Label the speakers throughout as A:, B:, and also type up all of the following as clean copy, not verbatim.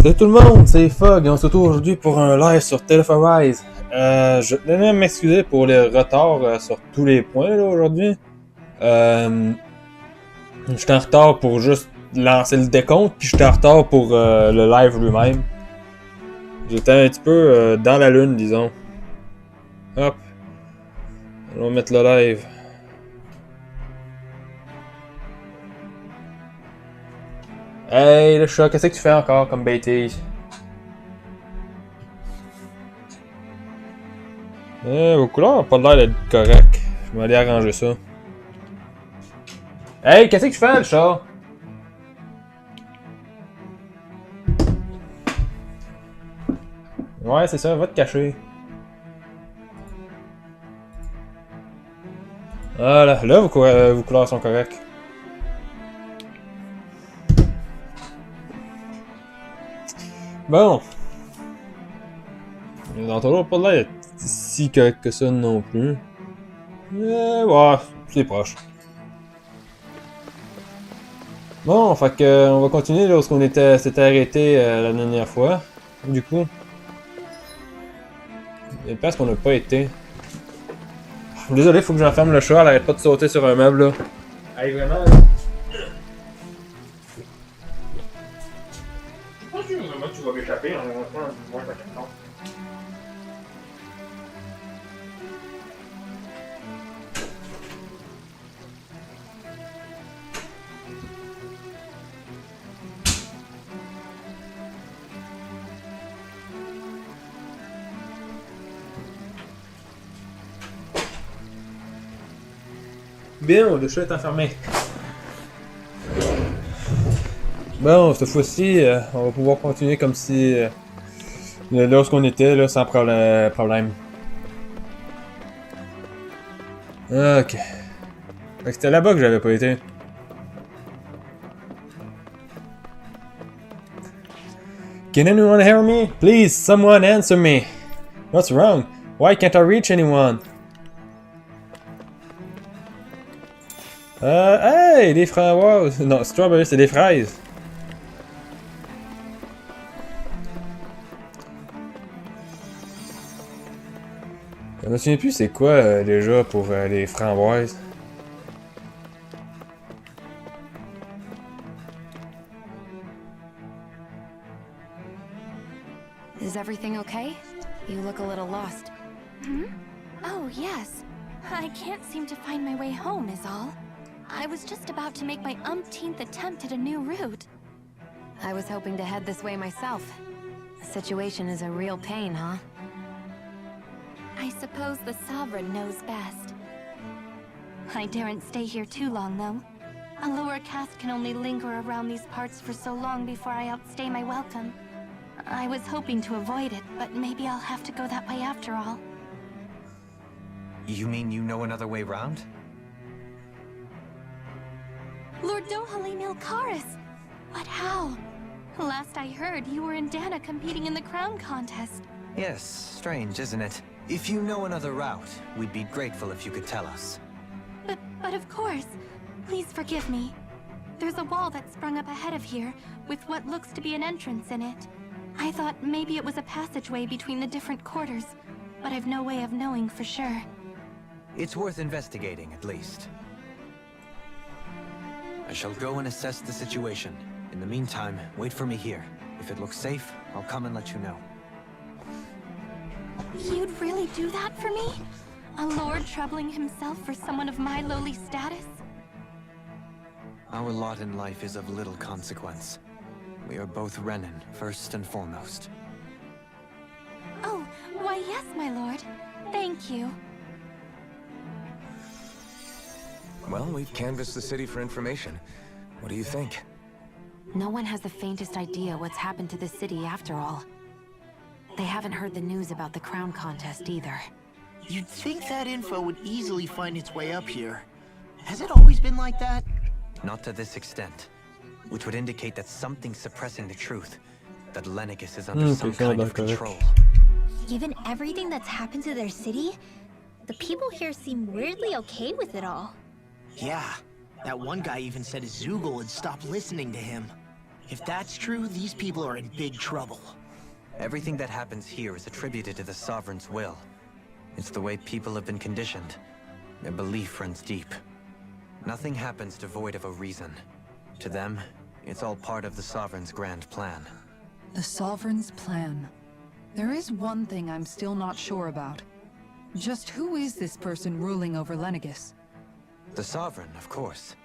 A: Salut tout le monde, c'est Fog et on se retrouve aujourd'hui pour un live sur Tale of Arise. Je tenais à m'excuser pour les retards sur tous les points là aujourd'hui. J'étais en retard pour juste lancer le décompte, puis j'étais en retard pour le live lui-même. J'étais un petit peu dans la lune, disons. Hop. On va mettre le live. Hey le chat, qu'est-ce que tu fais encore comme bêtise? Vos couleurs ont pas l'air d'être correctes. Je vais aller arranger ça. Hey, qu'est-ce que tu fais le chat? Ouais, c'est ça, va te cacher. Voilà, là, vos couleurs sont correctes. Bon. Dans ton lot, pas l'air d'être si correct que ça non plus. Ouais, c'est proche. Bon, fait que on va continuer lorsqu'on s'était arrêté la dernière fois. Du coup. Il y a une place qu'on n'a pas été. Désolé, faut que j'enferme le chat, elle arrête pas de sauter sur un meuble là. Hey, vraiment là. Je pense que vraiment tu vas m'échapper en montrant un moins ta carton. Bien, le chat est enfermé. Bon, cette fois-ci, on va pouvoir continuer comme si lorsqu'on était là, sans problème. Ok. Fait que c'était là-bas que j'avais pas été. Can anyone hear me? Please, someone answer me. What's wrong? Why can't I reach anyone? Hey, des framboises. Non, strawberry, c'est des fraises. Je me souviens plus c'est quoi déjà pour les framboises.
B: Is everything okay? You look a little lost.
C: Hmm? Oh, yes. I can't seem to find my way home, is all. I was just about to make my umpteenth attempt at a new route.
B: I was hoping to head this way myself. The situation is a real pain, huh?
C: I suppose the Sovereign knows best. I daren't stay here too long, though. A lower caste can only linger around these parts for so long before I outstay my welcome. I was hoping to avoid it, but maybe I'll have to go that way after all.
D: You mean you know another way round?
C: Lord Dohalim Ilkaris! But how? Last I heard, you were in Dana competing in the crown contest.
D: Yes, strange, isn't it? If you know another route, we'd be grateful if you could tell us.
C: But of course. Please forgive me. There's a wall that sprung up ahead of here, with what looks to be an entrance in it. I thought maybe it was a passageway between the different quarters, but I've no way of knowing for sure.
D: It's worth investigating, at least. I shall go and assess the situation. In the meantime, wait for me here. If it looks safe, I'll come and let you know.
C: You'd really do that for me? A lord troubling himself for someone of my lowly status?
D: Our lot in life is of little consequence. We are both Renan, first and foremost.
C: Oh, why yes, my lord. Thank you.
E: Well, we've canvassed the city for information. What do you think?
B: No one has the faintest idea what's happened to the city after all. They haven't heard the news about the crown contest either.
F: You'd think that info would easily find its way up here. Has it always been like that?
D: Not to this extent. Which would indicate that something's suppressing the truth. That Lennigus is under some kind of control.
G: Given everything that's happened to their city, the people here seem weirdly okay with it all.
F: Yeah. That one guy even said Zoogle had stopped listening to him. If that's true, these people are in big trouble.
D: Everything that happens here is attributed to the Sovereign's will. It's the way people have been conditioned. Their belief runs deep. Nothing happens devoid of a reason. To them, it's all part of the Sovereign's grand plan.
H: The Sovereign's plan. There is one thing I'm still not sure about. Just who is this person ruling over Lenegis?
D: The Sovereign, of course.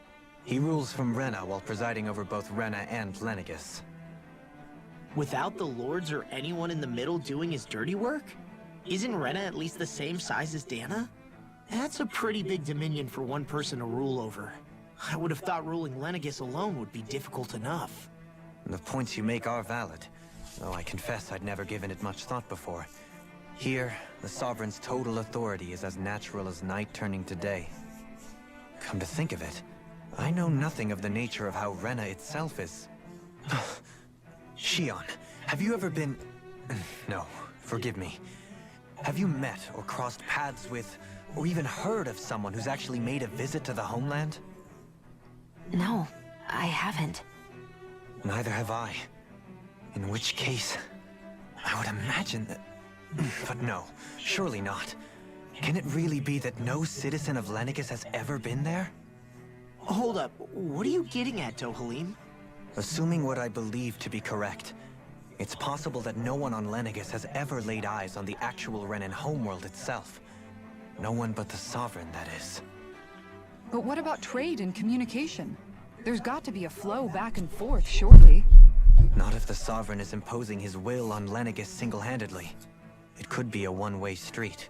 D: He rules from Rena while presiding over both Rena and Lenegis.
F: Without the lords or anyone in the middle doing his dirty work? Isn't Rena at least the same size as Dana? That's a pretty big dominion for one person to rule over. I would have thought ruling Lenegis alone would be difficult enough.
D: The points you make are valid, though I confess I'd never given it much thought before. Here, the Sovereign's total authority is as natural as night turning to day. Come to think of it, I know nothing of the nature of how Rena itself is. Shion, have you ever been... No, forgive me. Have you met or crossed paths with, or even heard of someone who's actually made a visit to the homeland?
B: No, I haven't.
D: Neither have I. In which case, I would imagine that... But no, surely not. Can it really be that no citizen of Lenegis has ever been there?
F: Hold up, what are you getting at, Dohalim?
D: Assuming what I believe to be correct, it's possible that no one on Lenegis has ever laid eyes on the actual Renan homeworld itself. No one but the Sovereign, that is.
H: But what about trade and communication? There's got to be a flow back and forth, surely.
D: Not if the Sovereign is imposing his will on Lenegis single-handedly. It could be a one-way street.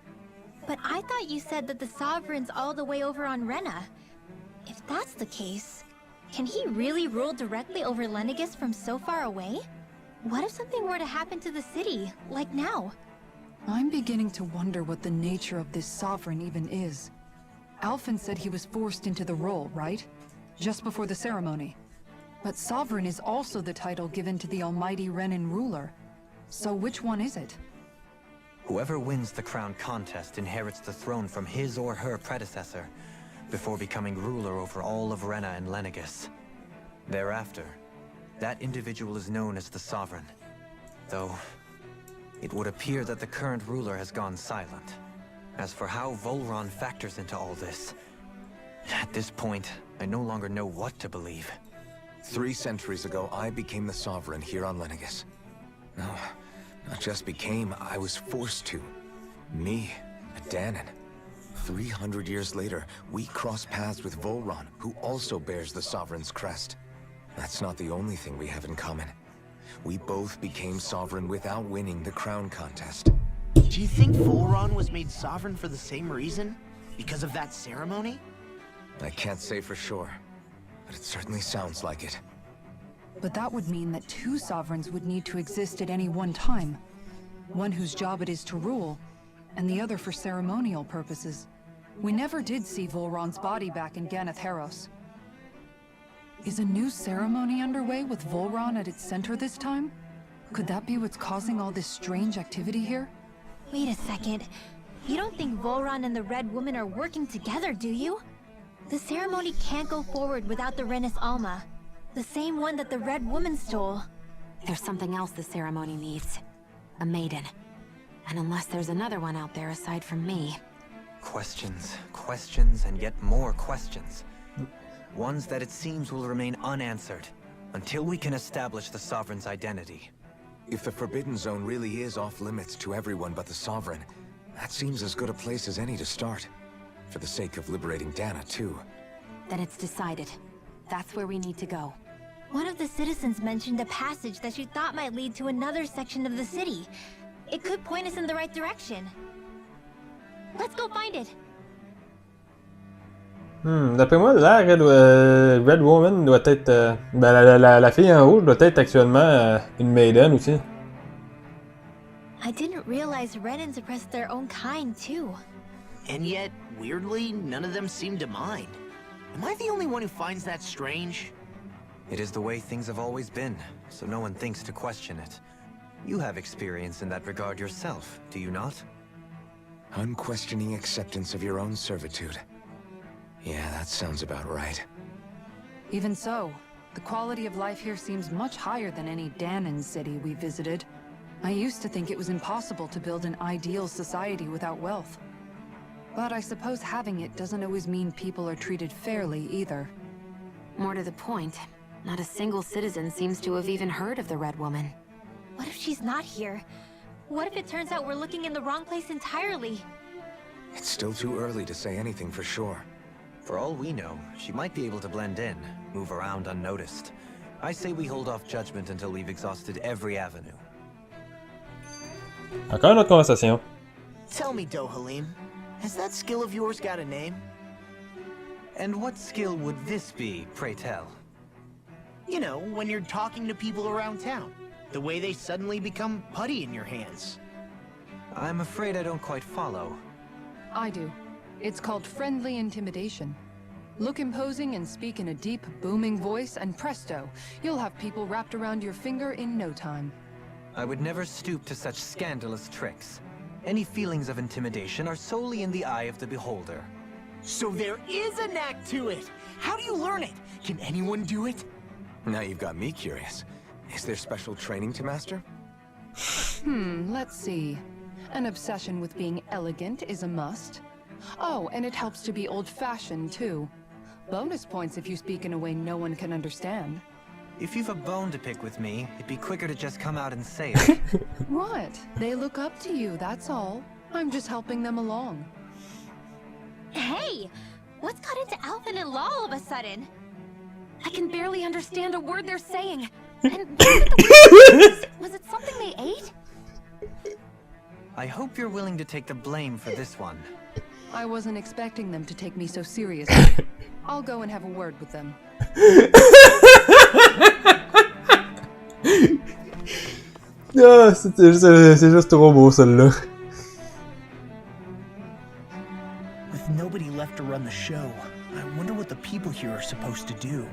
G: But I thought you said that the Sovereign's all the way over on Rena. If that's the case, can he really rule directly over Lenegis from so far away? What if something were to happen to the city, like now?
H: I'm beginning to wonder what the nature of this Sovereign even is. Alphen said he was forced into the role, right? Just before the ceremony. But Sovereign is also the title given to the almighty Renan ruler. So which one is it?
D: Whoever wins the crown contest inherits the throne from his or her predecessor, before becoming ruler over all of Rena and Lenegis. Thereafter, that individual is known as the Sovereign. Though, it would appear that the current ruler has gone silent. As for how Volron factors into all this, at this point, I no longer know what to believe.
E: 3 centuries ago, I became the Sovereign here on Lenegis. No, not just became, I was forced to. Me, a Danan. 300 years later, we cross paths with Volron, who also bears the Sovereign's crest. That's not the only thing we have in common. We both became Sovereign without winning the crown contest.
F: Do you think Volron was made Sovereign for the same reason? Because of that ceremony?
E: I can't say for sure, but it certainly sounds like it.
H: But that would mean that 2 Sovereigns would need to exist at any one time. One whose job it is to rule, and the other for ceremonial purposes. We never did see Volron's body back in Ganath Haros. Is a new ceremony underway with Volron at its center this time? Could that be what's causing all this strange activity here?
G: Wait a second. You don't think Volron and the Red Woman are working together, do you? The ceremony can't go forward without the Renis Alma. The same one that the Red Woman stole.
B: There's something else the ceremony needs. A maiden. And unless there's another one out there aside from me...
D: Questions, questions, and yet more questions. Ones that it seems will remain unanswered, until we can establish the Sovereign's identity.
E: If the Forbidden Zone really is off-limits to everyone but the Sovereign, that seems as good a place as any to start. For the sake of liberating Dana, too.
B: Then it's decided. That's where we need to go.
G: One of the citizens mentioned a passage that she thought might lead to another section of the city. It could point us in the right direction. Let's go find it.
A: D'après moi, la Red Woman doit être... la fille en rouge doit être actuellement une maiden aussi.
G: I didn't realize Renans oppressed their own kind, too.
F: And yet, weirdly, none of them seem to mind. Am I the only one who finds that strange?
D: It is the way things have always been, so no one thinks to question it. You have experience in that regard yourself, do you not?
E: Unquestioning acceptance of your own servitude. Yeah, that sounds about right.
H: Even so, The quality of life here seems much higher than any Danon city we visited. I used to think it was impossible to build an ideal society without wealth. But I suppose having it doesn't always mean people are treated fairly either.
B: More to the point, not a single citizen seems to have even heard of the Red Woman.
G: What if she's not here? What if it turns out we're looking in the wrong place entirely?
E: It's still too early to say anything for sure.
D: For all we know, she might be able to blend in, move around unnoticed. I say we hold off judgment until we've exhausted every avenue.
A: Encore une autre conversation.
F: Tell me, Dohalim, has that skill of yours got a name?
D: And what skill would this be, pray tell?
F: You know, when you're talking to people around town. The way they suddenly become putty in your hands.
D: I'm afraid I don't quite follow.
H: I do. It's called friendly intimidation. Look imposing and speak in a deep, booming voice, and presto, you'll have people wrapped around your finger in no time.
D: I would never stoop to such scandalous tricks. Any feelings of intimidation are solely in the eye of the beholder.
F: So there is a knack to it! How do you learn it? Can anyone do it?
E: Now you've got me curious. Is there special training to master?
H: Let's see. An obsession with being elegant is a must. Oh, and it helps to be old-fashioned, too. Bonus points if you speak in a way no one can understand.
D: If you've a bone to pick with me, it'd be quicker to just come out and say it.
H: What? They look up to you, that's all. I'm just helping them along.
G: Hey! What's got into Alvin and Law all of a sudden?
B: I can barely understand a word they're saying. And was it something they ate?
D: I hope you're willing to take the blame for this one.
H: I wasn't expecting them to take me so seriously. I'll go and have a word with them.
A: Ah, c'est juste trop beau, celle-là.
F: With nobody left to run the show, I wonder what the people here are supposed to do.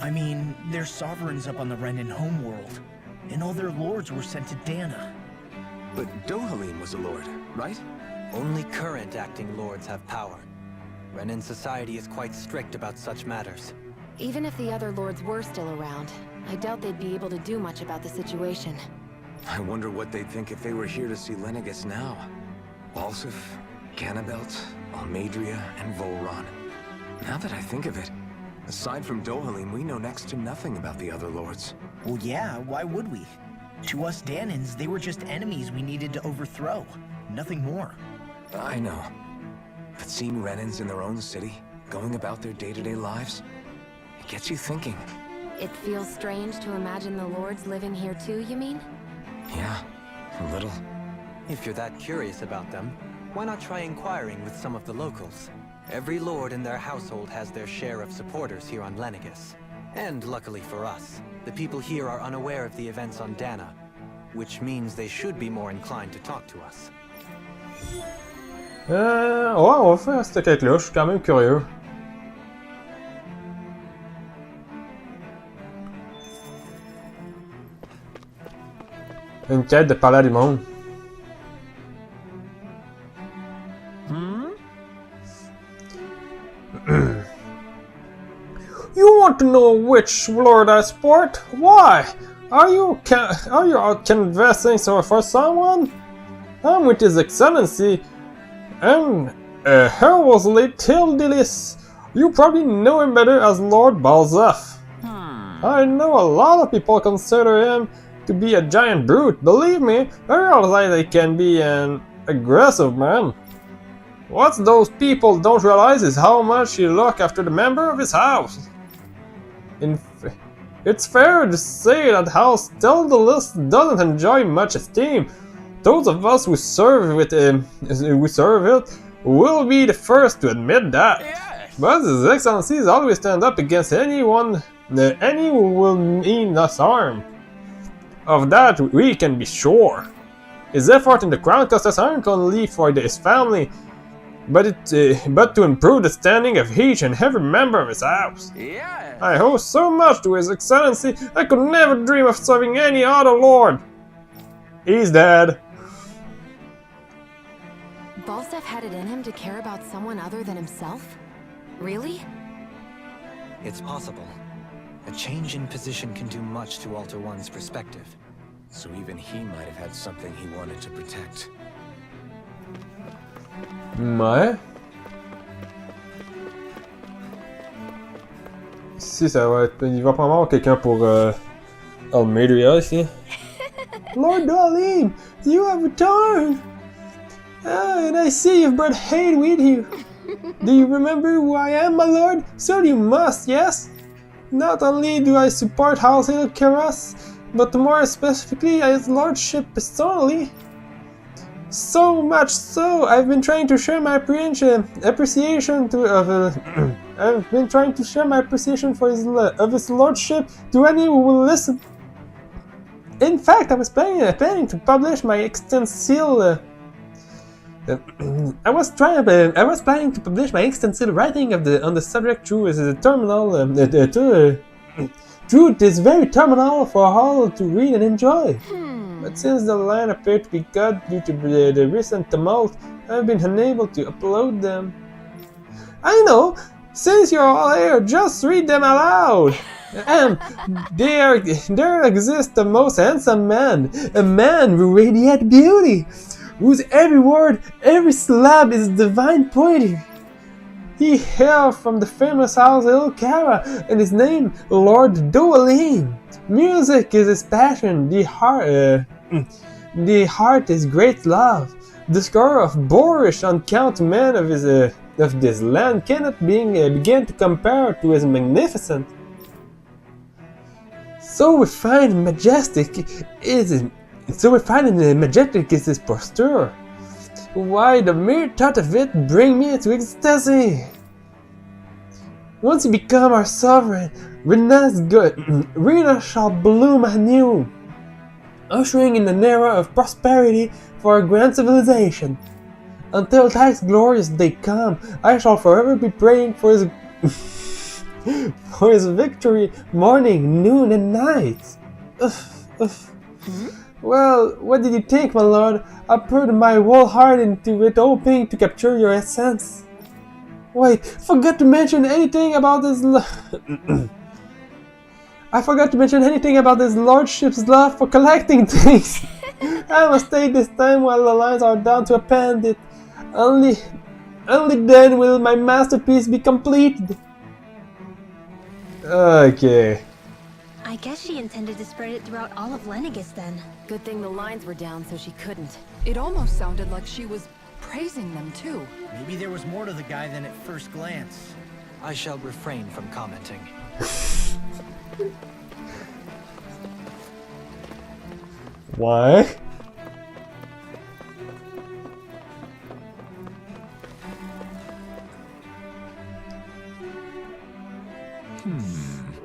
F: I mean, there's sovereigns up on the Renan homeworld, and all their lords were sent to Dana.
E: But Dohalim was a lord, right?
D: Only current acting lords have power. Renan society is quite strict about such matters.
B: Even if the other lords were still around, I doubt they'd be able to do much about the situation.
E: I wonder what they'd think if they were here to see Lenegis now. Balsif, Ganabelt, Almadria, and Volron. Now that I think of it, aside from Dohalim, we know next to nothing about the other lords.
F: Well, yeah, why would we? To us Danans, they were just enemies we needed to overthrow. Nothing more.
E: I know. But seeing Renans in their own city, going about their day-to-day lives, it gets you thinking.
B: It feels strange to imagine the lords living here too, you mean?
E: Yeah, a little.
D: If you're that curious about them, why not try inquiring with some of the locals? Every lord in their household has their share of supporters here on Lenegis. And luckily for us, the people here are unaware of the events on Dana, which means they should be more inclined to talk to us.
A: Ouais, on va faire cette quête-là, je suis quand même curieux. Une quête de parler à du monde. You want to know which lord I support? Why? Are you out canvassing for someone? I'm with His Excellency, and Herwelsley Tildilis. You probably know him better as Lord Balzef. I know a lot of people consider him to be a giant brute. Believe me, I realize he can be an aggressive man. What those people don't realize is how much he look after the member of his house. It's fair to say that House Tildilis doesn't enjoy much esteem. Those of us who serve it, will be the first to admit that. Yes. But His Excellency always stand up against anyone, any who will mean us harm. Of that we can be sure. His effort in the crown cost us aren't only for his family, but to improve the standing of each and every member of his house. Yes. I owe so much to His Excellency, I could never dream of serving any other lord. He's dead.
B: Balsef had it in him to care about someone other than himself? Really?
D: It's possible. A change in position can do much to alter one's perspective.
E: So even he might have had something he wanted to protect.
A: Ouais. Ici, ça va être... Il va probablement avoir quelqu'un pour Almeria ici. Lord Dwalin, you have returned! Ah, and I see you've brought Hade with you. Do you remember who I am, my lord? So you must, yes? Not only do I support House Ilkeras, but more specifically his lordship personally. So much so, I've been trying to share my appreciation I've been trying to share my appreciation for his lordship to any who will listen. In fact, I was planning to publish my extensive I was planning to publish my extensive writing on the subject through this very terminal for all to read and enjoy. But since the line appeared to be cut due to the recent tumult, I've been unable to upload them. I know! Since you're all here, just read them aloud! There exists the most handsome man, a man with radiant beauty, whose every word, every syllable is divine poetry. He hails from the famous house Ilkara, and his name, Lord Dwalin. Music is his passion, the heart is great love. The score of boorish, uncount men of this land cannot begin to compare to his magnificent. So refined and majestic is his posture. Why, the mere thought of it brings me into ecstasy. Once you become our sovereign, Rena shall bloom anew, ushering in an era of prosperity for our grand civilization. Until that glorious day come, I shall forever be praying for his for his victory, morning, noon, and night. Well, what did you think, my lord? I poured my whole heart into it, hoping to capture your essence. Wait, forgot to mention anything about this. I forgot to mention anything about his lordship's love for collecting things. I must take this time while the lines are down to append it. Only then will my masterpiece be completed. Okay.
G: I guess she intended to spread it throughout all of Lenegis then.
B: Good thing the lines were down so she couldn't.
H: It almost sounded like she was praising them too.
F: Maybe there was more to the guy than at first glance.
D: I shall refrain from commenting.
A: Why?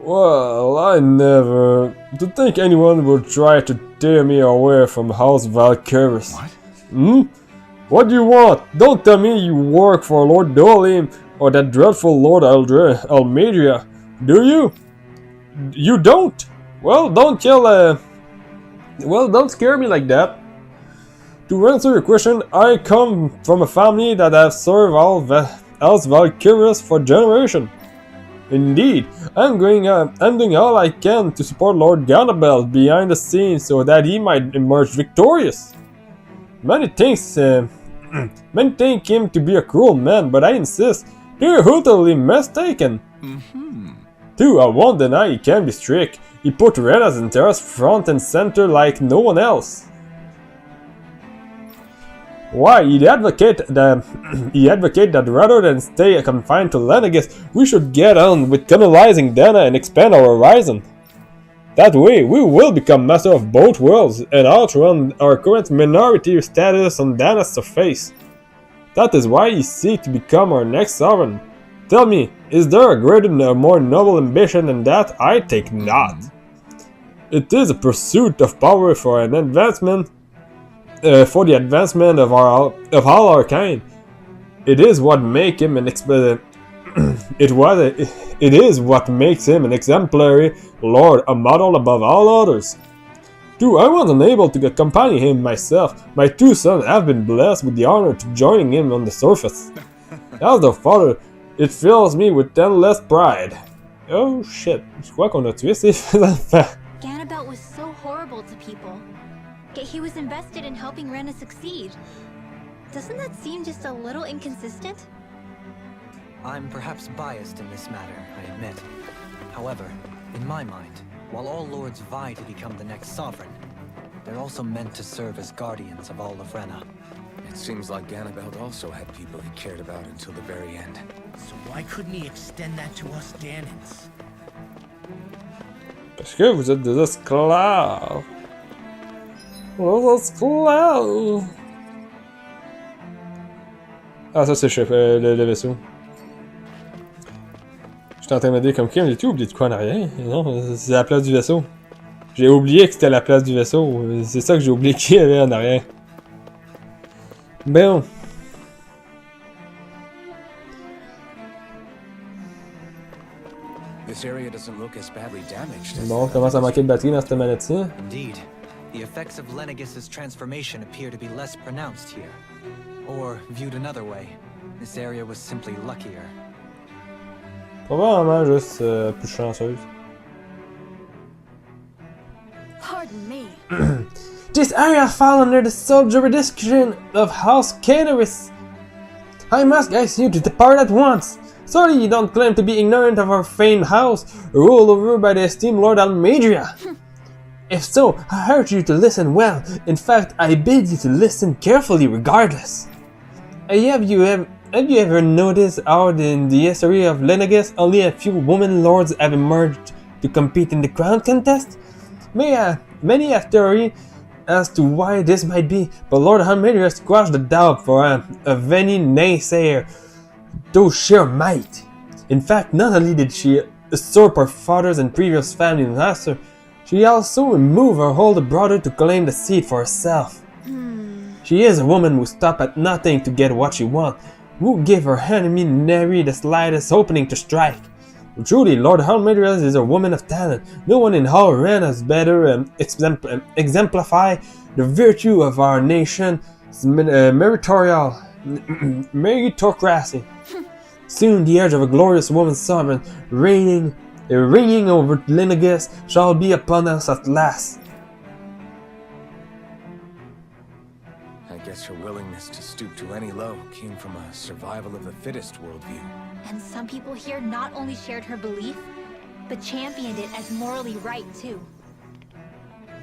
A: Well, I never... To think anyone would try to tear me away from House Valkyris.
E: What?
A: What do you want? Don't tell me you work for Lord Dwalin or that dreadful Lord Almeria, do you? You don't? Well, don't scare me like that. To answer your question, I come from a family that has served House Valkyris for generations. Indeed, I'm doing all I can to support Lord Ganabel behind the scenes so that he might emerge victorious. Many think him to be a cruel man, but I insist they're utterly mistaken. Too, I won't deny he can be strict. He put Rena's interests front and center like no one else. Why, he'd advocate that rather than stay confined to Lenegis, we should get on with colonizing Dana and expand our horizon. That way, we will become master of both worlds and outrun our current minority status on Dana's surface. That is why he seeks to become our next sovereign. Tell me, is there a greater, more noble ambition than that? I think not. It is a pursuit of power for an advancement. For the advancement of all our kind. It is what makes him an exemplary lord, a model above all others. Too, I was unable to accompany him myself. My two sons have been blessed with the honor to joining him on the surface. As their father, it fills me with endless pride. Oh shit, je crois qu'on a tué ces enfants.
G: Ganabelt was so horrible to people, yet he was invested in helping Rena succeed. Doesn't that seem just a little inconsistent?
D: I'm perhaps biased in this matter, I admit. However, in my mind, while all lords vie to become the next sovereign, they're also meant to serve as guardians of all of Rena.
E: It seems like Ganabelt also had people he cared about until the very end.
F: So why couldn't he extend that to us Danans?
A: Parce que vous êtes des esclaves. Des esclaves. Ah, ça c'est le vaisseau. J'étais en train de me dire comme qui, j'ai-tu oublié de quoi en arrière? Non, c'est la place du vaisseau. J'ai oublié que c'était la place du vaisseau. C'est ça que j'ai oublié qu'il y avait en arrière. Bon.
E: This area doesn't look as badly damaged as
A: Bon, commence à manquer de batterie dans cette manette-ci.
D: Indeed, the effects of Lenegis' transformation appear to be less pronounced here. Or, viewed another way, this area was simply luckier.
A: Probablement juste plus chanceuse.
G: Pardon me.
A: This area falls under the sole jurisdiction of House Canaris. I must ask you to depart at once. Sorry you don't claim to be ignorant of our famed house, ruled over by the esteemed Lord Almedria. If so, I urge you to listen well. In fact, I bid you to listen carefully regardless. Have you ever noticed how in the history of Lenegis only a few women lords have emerged to compete in the crown contest? Many have theory as to why this might be, but Lord Almedria squashed the doubt for of any naysayer through sheer might. In fact, not only did she usurp her father's and previous family master, she also removed her older brother to claim the seat for herself. She is a woman who stopped at nothing to get what she wants, who gave her enemy nary the slightest opening to strike. Truly, Lord Almedria is a woman of talent. No one in all Rena has better exemplify the virtue of our nation's meritocracy. Soon the edge of a glorious woman sovereign reigning over Lenegis shall be upon us at last.
E: I guess her willingness to stoop to any low came from a survival of the fittest worldview.
G: And some people here not only shared her belief, but championed it as morally right too.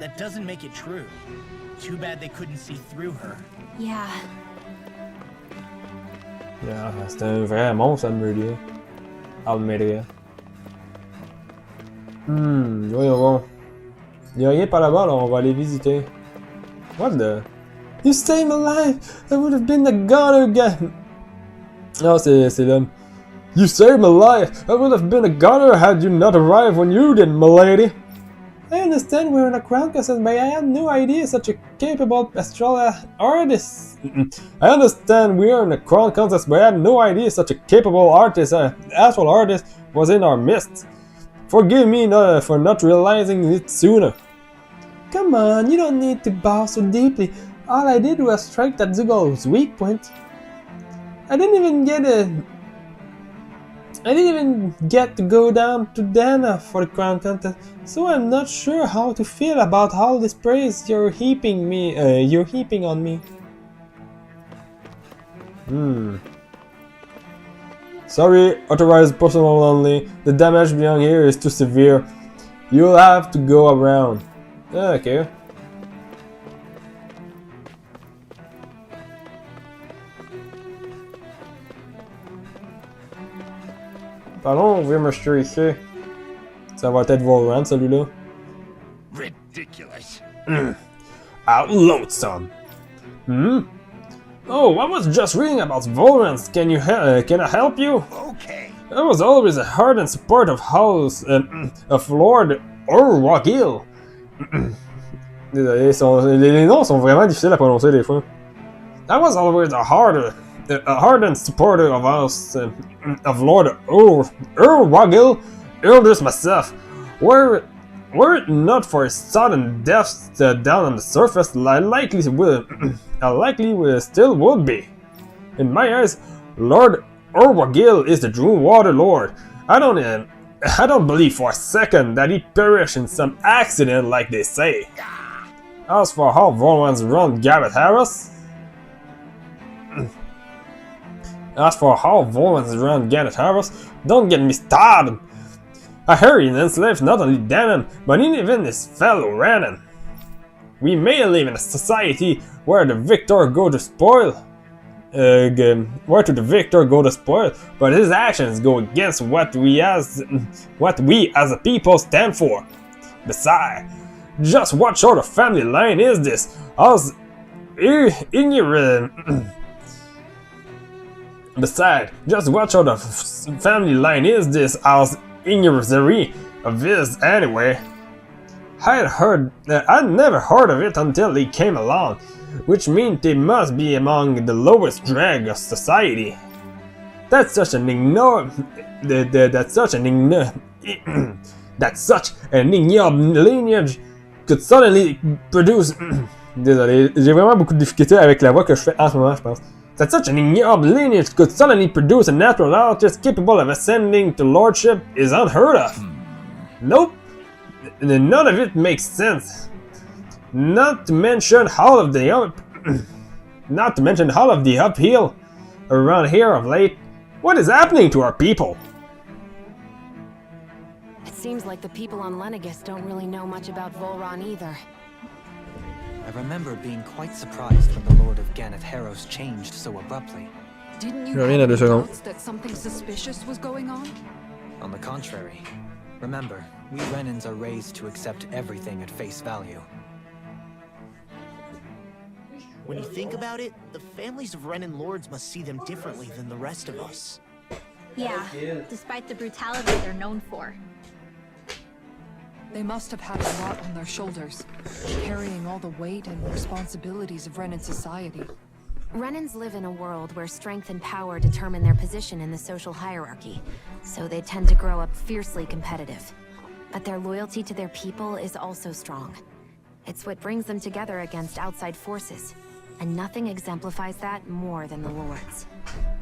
F: That doesn't make it true. Too bad they couldn't see through her.
G: Yeah.
A: Yeah, c'est un vrai monstre, Almedria. Voyons voir. Il n'y a rien par là-bas, alors on va aller visiter. What the? You saved my life! I would have been the god again! Oh, c'est l'homme. You saved my life! I would have been a goner had you not arrived when you did, milady! I understand we're in a crown contest, but I had no idea such a capable astral artist. I understand we are in a crown contest, but I had no idea such a capable astral artist was in our midst. Forgive me for not realizing it sooner. Come on, you don't need to bow so deeply. All I did was strike that Dougal's weak point. I didn't even get to go down to Dana for the crown contest, so I'm not sure how to feel about all this praise you're heaping on me. Sorry, authorized personnel only. The damage beyond here is too severe. You'll have to go around. Okay. Pardon, on vient me jeter ici. Ça va être Volran, celui-là.
F: Ridiculous.
A: How loathsome. Oh, I was just reading about Volrans. Can I help you?
F: Okay.
A: I was always a ardent supporter of House of Lord Orwagil. Désolé, les noms sont vraiment difficiles à prononcer des fois. I was always a ardent supporter of House of Lord Orwagil, elders myself. Were it not for his sudden death down on the surface, I likely still would be. In my eyes, Lord Orwagil is the Drew Water Lord. I don't I don't believe for a second that he perished in some accident like they say. As for how Volrans run Garrett Harris, don't get me started. I heard he enslaved not only Danon, but even his fellow Renan. We may live in a society where the victor go to spoil, but his actions go against what we as a people stand for. Besides, just what sort of family line is this? Besides, just what sort of family line is this as ignorance of his anyway? I'd never heard of it until they came along, which means they must be among the lowest drag of society. That such an ignoble lineage could suddenly produce. Désolé, j'ai vraiment beaucoup de difficultés avec la voix que je fais en ce moment, je pense. That such an ignoble lineage could suddenly produce a natural artist capable of ascending to lordship is unheard of. Nope. None of it makes sense. Not to mention all of the uphill around here of late. What is happening to our people?
B: It seems like the people on Lenegis don't really know much about Volron either.
D: I remember being quite surprised when the Lord of Ganath Haros changed so abruptly.
H: Didn't you
A: Je
H: have
A: reviens dans 2
H: any
A: secondes.
H: doubts that something suspicious was going on?
D: On the contrary, remember, we Renans are raised to accept everything at face value.
F: When you think about it, the families of Renan lords must see them differently than the rest of us.
G: Yeah, despite the brutality they're known for.
H: They must have had a lot on their shoulders, carrying all the weight and responsibilities of Renan society.
B: Renans live in a world where strength and power determine their position in the social hierarchy, so they tend to grow up fiercely competitive. But their loyalty to their people is also strong. It's what brings them together against outside forces, and nothing exemplifies that more than the Lords.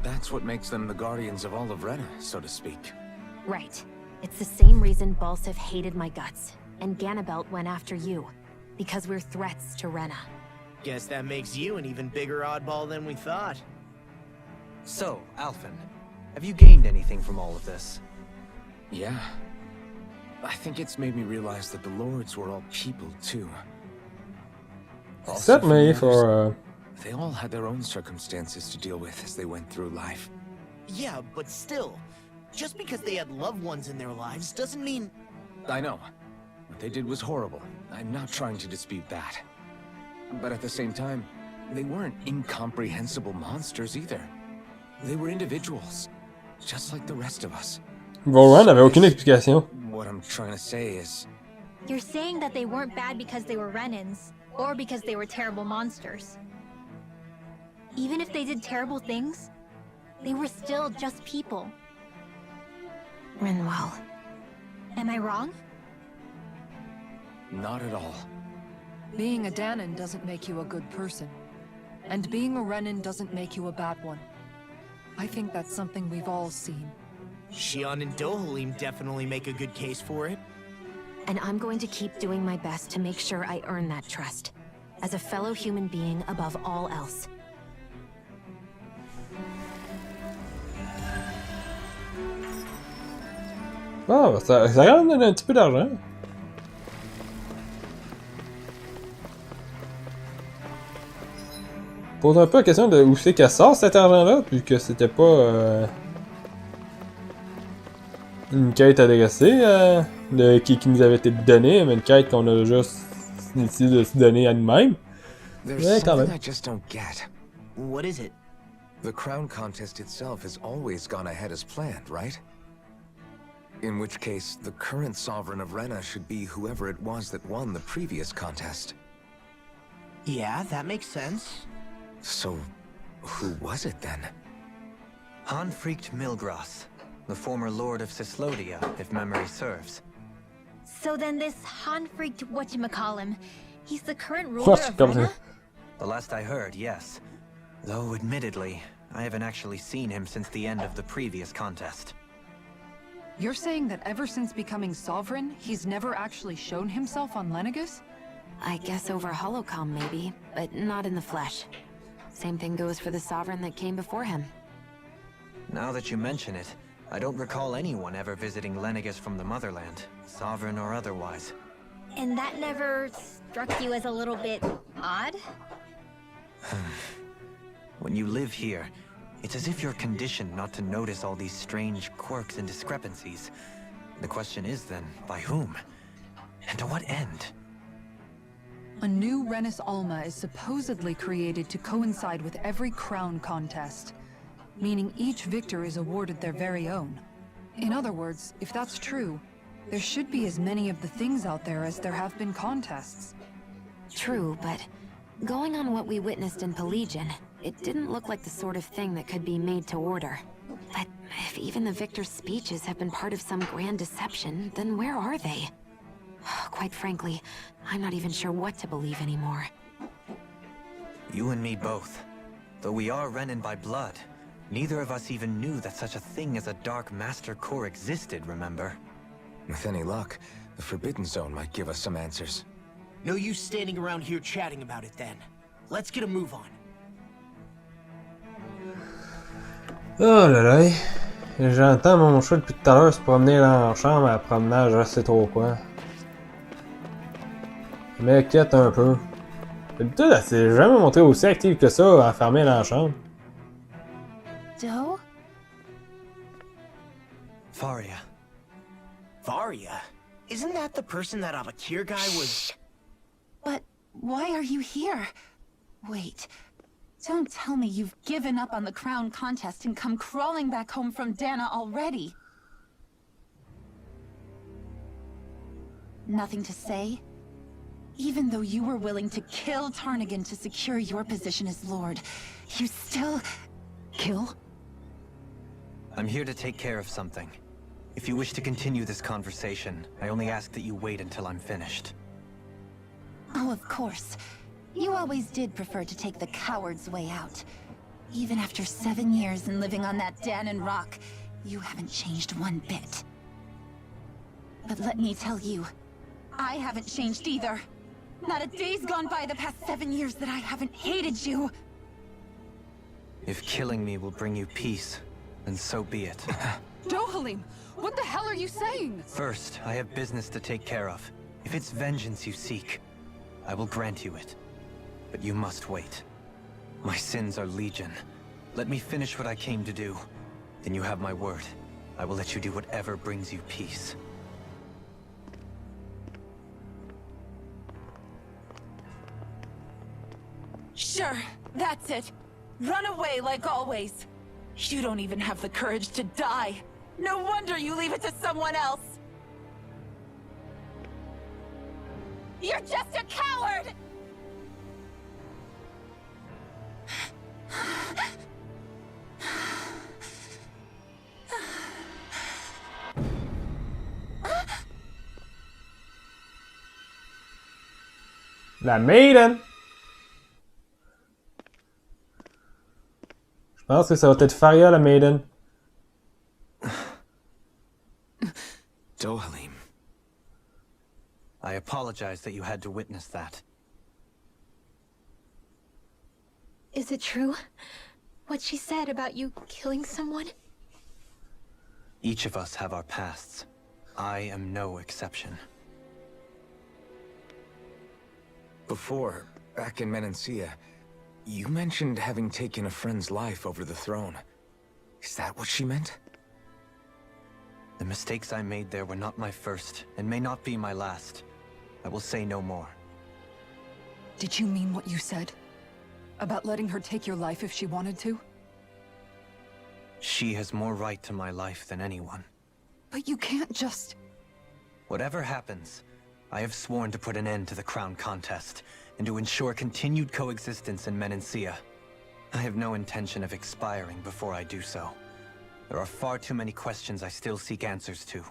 E: That's what makes them the guardians of all of Rena, so to speak.
B: Right. It's the same reason Balsif hated my guts, and Ganabelt went after you. Because we're threats to Rena.
F: Guess that makes you an even bigger oddball than we thought.
D: So, Alphen, have you gained anything from all of this?
E: Yeah. I think it's made me realize that the lords were all people, too.
A: Except me for,
E: They all had their own circumstances to deal with as they went through life.
F: Yeah, but still, just because they had loved ones in their lives doesn't mean...
E: I know. What they did was horrible. I'm not trying to dispute that. But at the same time, they weren't incomprehensible monsters either. They were individuals, just like the rest of us.
A: Volran n'avait aucune explication.
E: What I'm trying to say is...
G: You're saying that they weren't bad because they were Renans, or because they were terrible monsters. Even if they did terrible things, they were still just people.
B: Rinwell.
G: Am I wrong?
E: Not at all.
H: Being a Danon doesn't make you a good person. And being a Renan doesn't make you a bad one. I think that's something we've all seen.
F: Shion and Dohalim definitely make a good case for it.
B: And I'm going to keep doing my best to make sure I earn that trust. As a fellow human being above all else.
A: Ah, ça quand même un petit peu d'argent. Pose un peu la question de où c'est qu'elle sort cet argent-là, puis que c'était pas une quête adressée qui nous avait été donnée, mais une quête qu'on a juste décidé de se donner à nous-mêmes.
E: There's
A: Yeah, come
E: something
A: on.
E: I just don't get.
F: What is it?
E: The crown contest itself has always gone ahead as planned, right? In which case, the current sovereign of Rena should be whoever it was that won the previous contest.
F: Yeah, that makes sense.
E: So, who was it then?
D: Hanfricht Milgras, the former lord of Cyslodia, if memory serves.
G: So then this Hanfricht whatchamacallem, he's the current ruler
A: What?
G: of
A: Come
G: Rena?
A: here.
D: The last I heard, yes. Though, admittedly, I haven't actually seen him since the end of the previous contest.
H: You're saying that ever since becoming Sovereign, he's never actually shown himself on Lenegis?
B: I guess over holocom maybe, but not in the flesh. Same thing goes for the Sovereign that came before him.
D: Now that you mention it, I don't recall anyone ever visiting Lenegis from the motherland, Sovereign or otherwise.
G: And that never struck you as a little bit odd?
D: When you live here, it's as if you're conditioned not to notice all these strange quirks and discrepancies. The question is then, by whom? And to what end?
H: A new Renis Alma is supposedly created to coincide with every crown contest, meaning each victor is awarded their very own. In other words, if that's true, there should be as many of the things out there as there have been contests.
B: True, but going on what we witnessed in Pelagian, it didn't look like the sort of thing that could be made to order. But if even the victor's speeches have been part of some grand deception, then where are they? Quite frankly, I'm not even sure what to believe anymore.
D: You and me both. Though we are Renin by blood, neither of us even knew that such a thing as a Dark Master Core existed, remember?
E: With any luck, the Forbidden Zone might give us some answers.
F: No use standing around here chatting about it then. Let's get a move on.
A: Oh là là. J'entends mon chat depuis tout à l'heure se promener dans la chambre à promenage, je sais trop quoi. Je m'inquiète un peu. D'habitude, elle s'est jamais montrée aussi active que ça, enfermée dans la chambre.
C: Doe?
D: Faria.
F: Varia? Isn't that the person that Abakir guy was...
I: But why are you here? Wait. Don't tell me you've given up on the crown contest and come crawling back home from Dana already. Nothing to say? Even though you were willing to kill Tarnigan to secure your position as Lord, you still...
H: Kill?
D: I'm here to take care of something. If you wish to continue this conversation, I only ask that you wait until I'm finished.
I: Oh, of course. You always did prefer to take the coward's way out. Even after 7 years and living on that Danon rock, you haven't changed one bit. But let me tell you, I haven't changed either. Not a day's gone by the past 7 years that I haven't hated you.
D: If killing me will bring you peace, then so be it.
H: Dohalim, what the hell are you saying?
D: First, I have business to take care of. If it's vengeance you seek, I will grant you it. But you must wait. My sins are legion. Let me finish what I came to do. Then you have my word. I will let you do whatever brings you peace.
I: Sure, that's it. Run away like always. You don't even have the courage to die. No wonder you leave it to someone else. You're just a coward!
A: La Maiden! Je pense que ça va être Faria la Maiden.
E: Dohalim.
D: I apologize that you had to witness that.
B: Is it true? What she said about you killing someone?
D: Each of us have our pasts. I am no exception.
E: Before, back in Menancia, you mentioned having taken a friend's life over the throne. Is that what she meant?
D: The mistakes I made there were not my first, and may not be my last. I will say no more.
H: Did you mean what you said? About letting her take your life if she wanted to?
D: She has more right to my life than anyone.
H: But you can't just...
D: Whatever happens, I have sworn to put an end to the crown contest, and to ensure continued coexistence in Menancia. I have no intention of expiring before I do so. There are far too many questions I still seek answers to.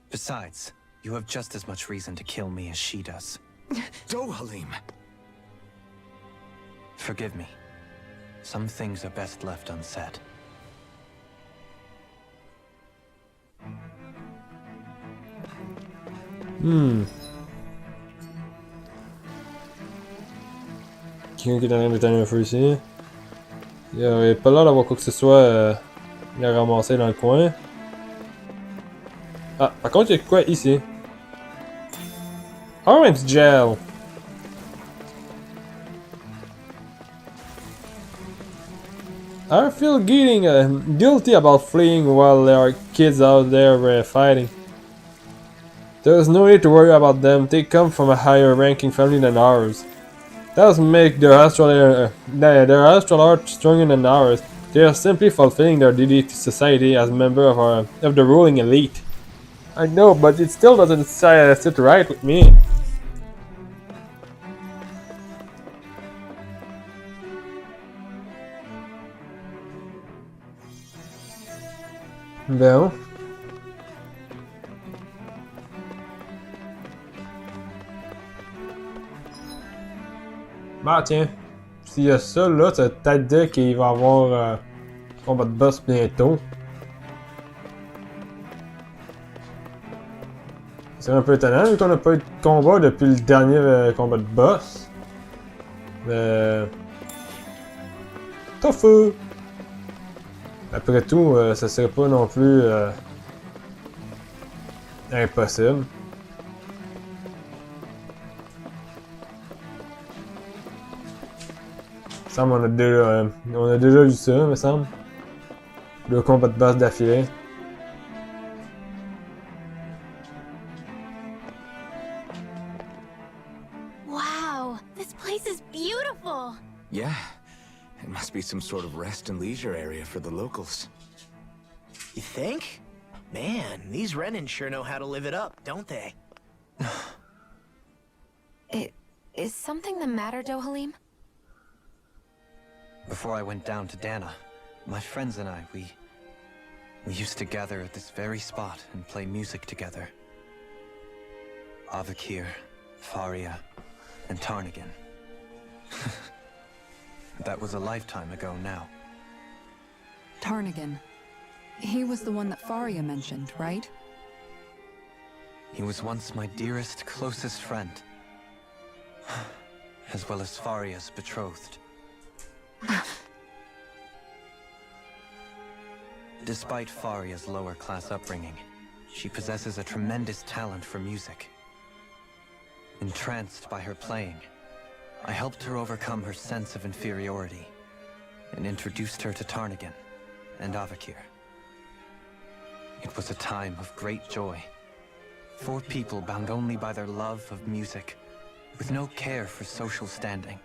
D: Besides, you have just as much reason to kill me as she does.
E: Dohalim!
D: Forgive me. Some things are best left unsaid.
A: Quelqu'un qui est en train d'éteindre un feu ici. Il n'y a pas l'air d'avoir quoi que ce soit à ramasser dans le coin. Ah, par contre, il y a quoi ici? Orange gel! I feel guilty about fleeing while there are kids out there fighting. There's no need to worry about them. They come from a higher ranking family than ours. That doesn't make their astral art stronger than ours. They are simply fulfilling their duty to society as members of the ruling elite. I know, but it still doesn't sit right with me. Bon. Bah tiens, s'il y a ça là, ça veut peut-être dire qu'il va y avoir combat de boss bientôt. C'est un peu étonnant vu qu'on n'a pas eu de combat depuis le dernier combat de boss. Tofu! Après tout, ça serait pas non plus impossible. Il me semble on a déjà vu ça, me semble. Le combat de boss d'affilée.
G: Wow, this place is beautiful.
E: Yeah, it must be some sort of rest and leisure area for the locals.
F: You think? Man, these Renans sure know how to live it up, don't they?
B: Is something the matter, Dohalim?
D: Before I went down to Dana, my friends and I, we used to gather at this very spot and play music together. Avakir, Faria, and Tarnigan. That was a lifetime ago now.
H: Tarnigan. He was the one that Faria mentioned, right?
D: He was once my dearest, closest friend. As well as Faria's betrothed. Despite Faria's lower-class upbringing, she possesses a tremendous talent for music. Entranced by her playing, I helped her overcome her sense of inferiority and introduced her to Tarnigan and Avakir. It was a time of great joy. 4 people bound only by their love of music, with no care for social standing.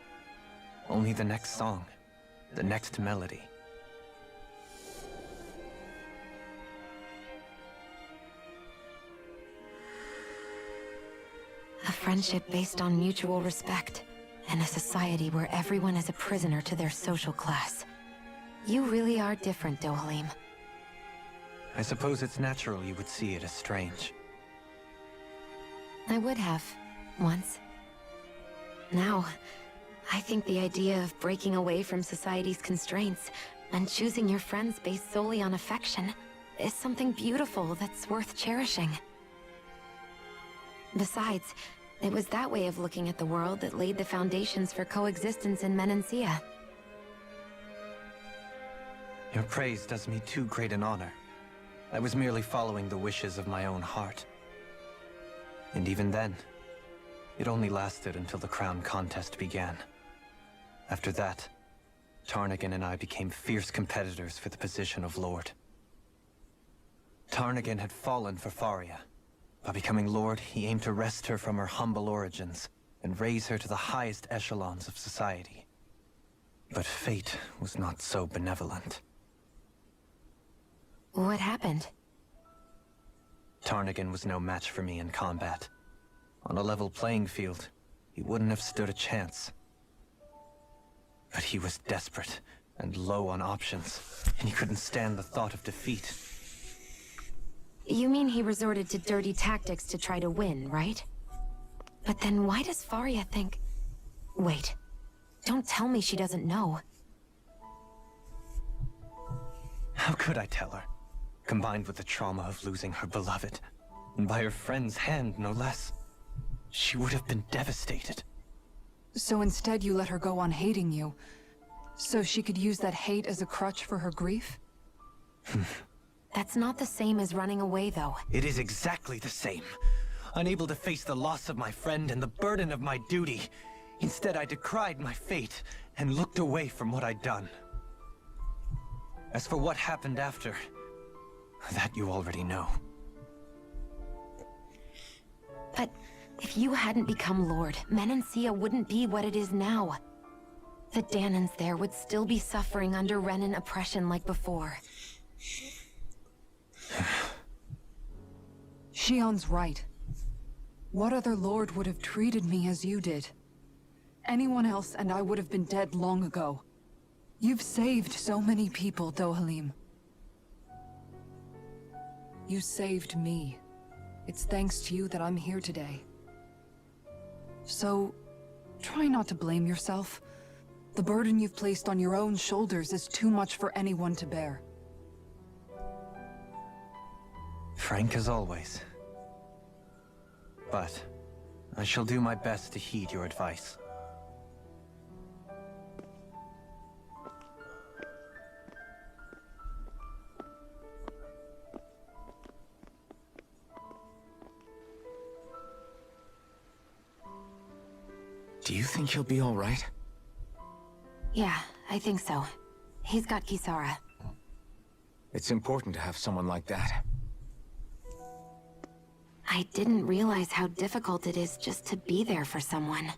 D: Only the next song, the next melody.
B: A friendship based on mutual respect, and a society where everyone is a prisoner to their social class. You really are different, Dohalim.
D: I suppose it's natural you would see it as strange.
B: I would have, once. Now, I think the idea of breaking away from society's constraints and choosing your friends based solely on affection is something beautiful that's worth cherishing. Besides, it was that way of looking at the world that laid the foundations for coexistence in Menancia.
D: Your praise does me too great an honor. I was merely following the wishes of my own heart. And even then, it only lasted until the crown contest began. After that, Tarnigan and I became fierce competitors for the position of Lord. Tarnigan had fallen for Faria. By becoming Lord, he aimed to wrest her from her humble origins and raise her to the highest echelons of society. But fate was not so benevolent.
B: What happened?
D: Tarnigan was no match for me in combat. On a level playing field, he wouldn't have stood a chance. But he was desperate and low on options, and he couldn't stand the thought of defeat.
B: You mean he resorted to dirty tactics to try to win, right? But then why does Faria think... Wait. Don't tell me she doesn't know.
D: How could I tell her? Combined with the trauma of losing her beloved. and by her friend's hand, no less. She would have been devastated.
H: So instead you let her go on hating you, so she could use that hate as a crutch for her grief?
B: That's not the same as running away, though.
D: It is exactly the same. Unable to face the loss of my friend and the burden of my duty. Instead, I decried my fate and looked away from what I'd done. As for what happened after, that you already know.
B: But if you hadn't become Lord, Menancia wouldn't be what it is now. The Danans there would still be suffering under Renan oppression like before.
H: Shion's right. What other lord would have treated me as you did? Anyone else and I would have been dead long ago. You've saved so many people, Dohalim. You saved me. It's thanks to you that I'm here today. So, try not to blame yourself. The burden you've placed on your own shoulders is too much for anyone to bear.
D: Frank as always. But I shall do my best to heed your advice.
E: Do you think he'll be all right?
B: Yeah, I think so. He's got Kisara.
E: It's important to have someone like that.
B: I didn't realize how difficult it is just to be there for someone.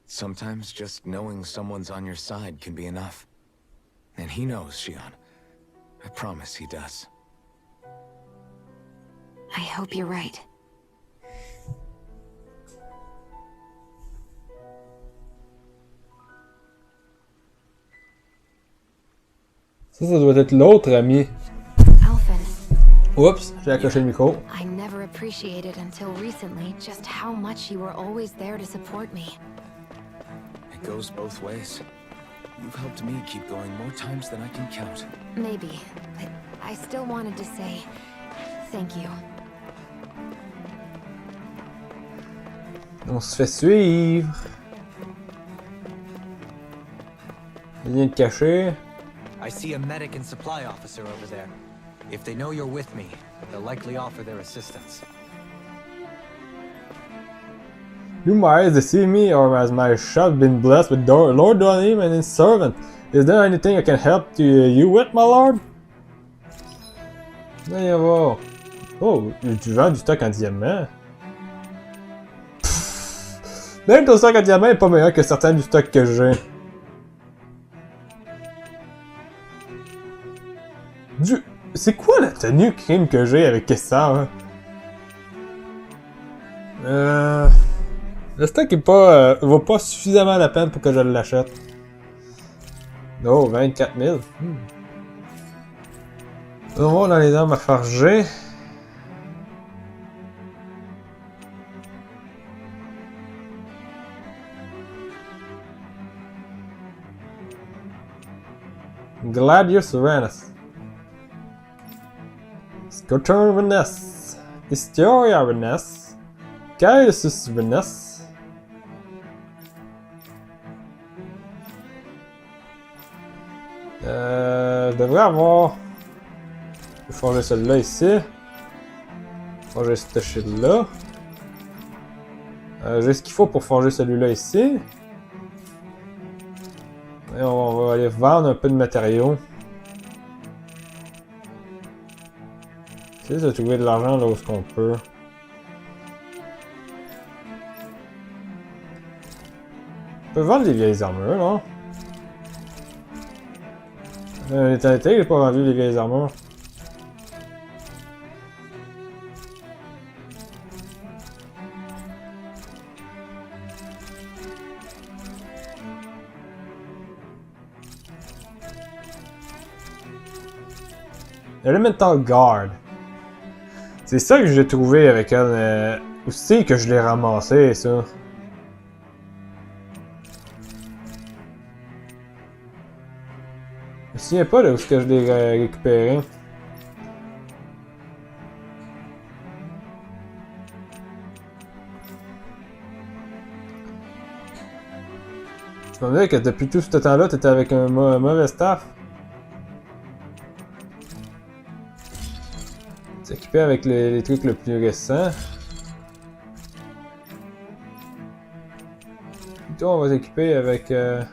E: Sometimes just knowing someone's on your side can be enough. And he knows, Shion. I promise he does.
B: I hope you're right.
A: Ça doit être l'autre ami.
B: Alphen.
A: Oups, j'ai accroché le micro.
B: I never appreciated until recently just how much you were always there to support me.
E: It goes both ways. You've helped me keep going more times than I can count.
B: Maybe, but I still wanted to say thank you.
A: On se fait suivre. Lien de cachet.
D: I see a medic and supply officer over there. If they know you're with me, they'll likely offer their assistance.
A: You might to see me, or has my shop been blessed with Lord Dohalim and his servant? Is there anything I can help you with, my lord? Voyons voir. Oh, tu vends du stock en diamant? Même ton stock en diamant est pas meilleur que certains du stock que j'ai. C'est quoi la tenue crime que j'ai avec ça? Hein? Le stock est pas, vaut pas suffisamment la peine pour que je l'achète. Oh, 24 000. On va voir dans les armes à forger. Gladius Uranus. Scotur Uranus. Historia Uranus. Gaius Uranus. Je devrais avoir... Je vais forger celui-là ici. Forger ce shit-là. J'ai ce qu'il faut pour forger celui-là ici. Et on va aller vendre un peu de matériaux. Essayer de trouver de l'argent là où est-ce qu'on peut. On peut vendre des vieilles armures, là. L'éternité, j'ai pas vendu les vieilles armures. Elemental Guard. C'est ça que j'ai trouvé avec elle. Où c'est que je l'ai ramassé, ça? Je me souviens pas de où est-ce que je l'ai récupéré. Tu m'as dit que depuis tout ce temps-là, t'étais avec un mauvais staff. T'es équipé avec les trucs le plus récents. Plutôt, on va s'équiper avec... On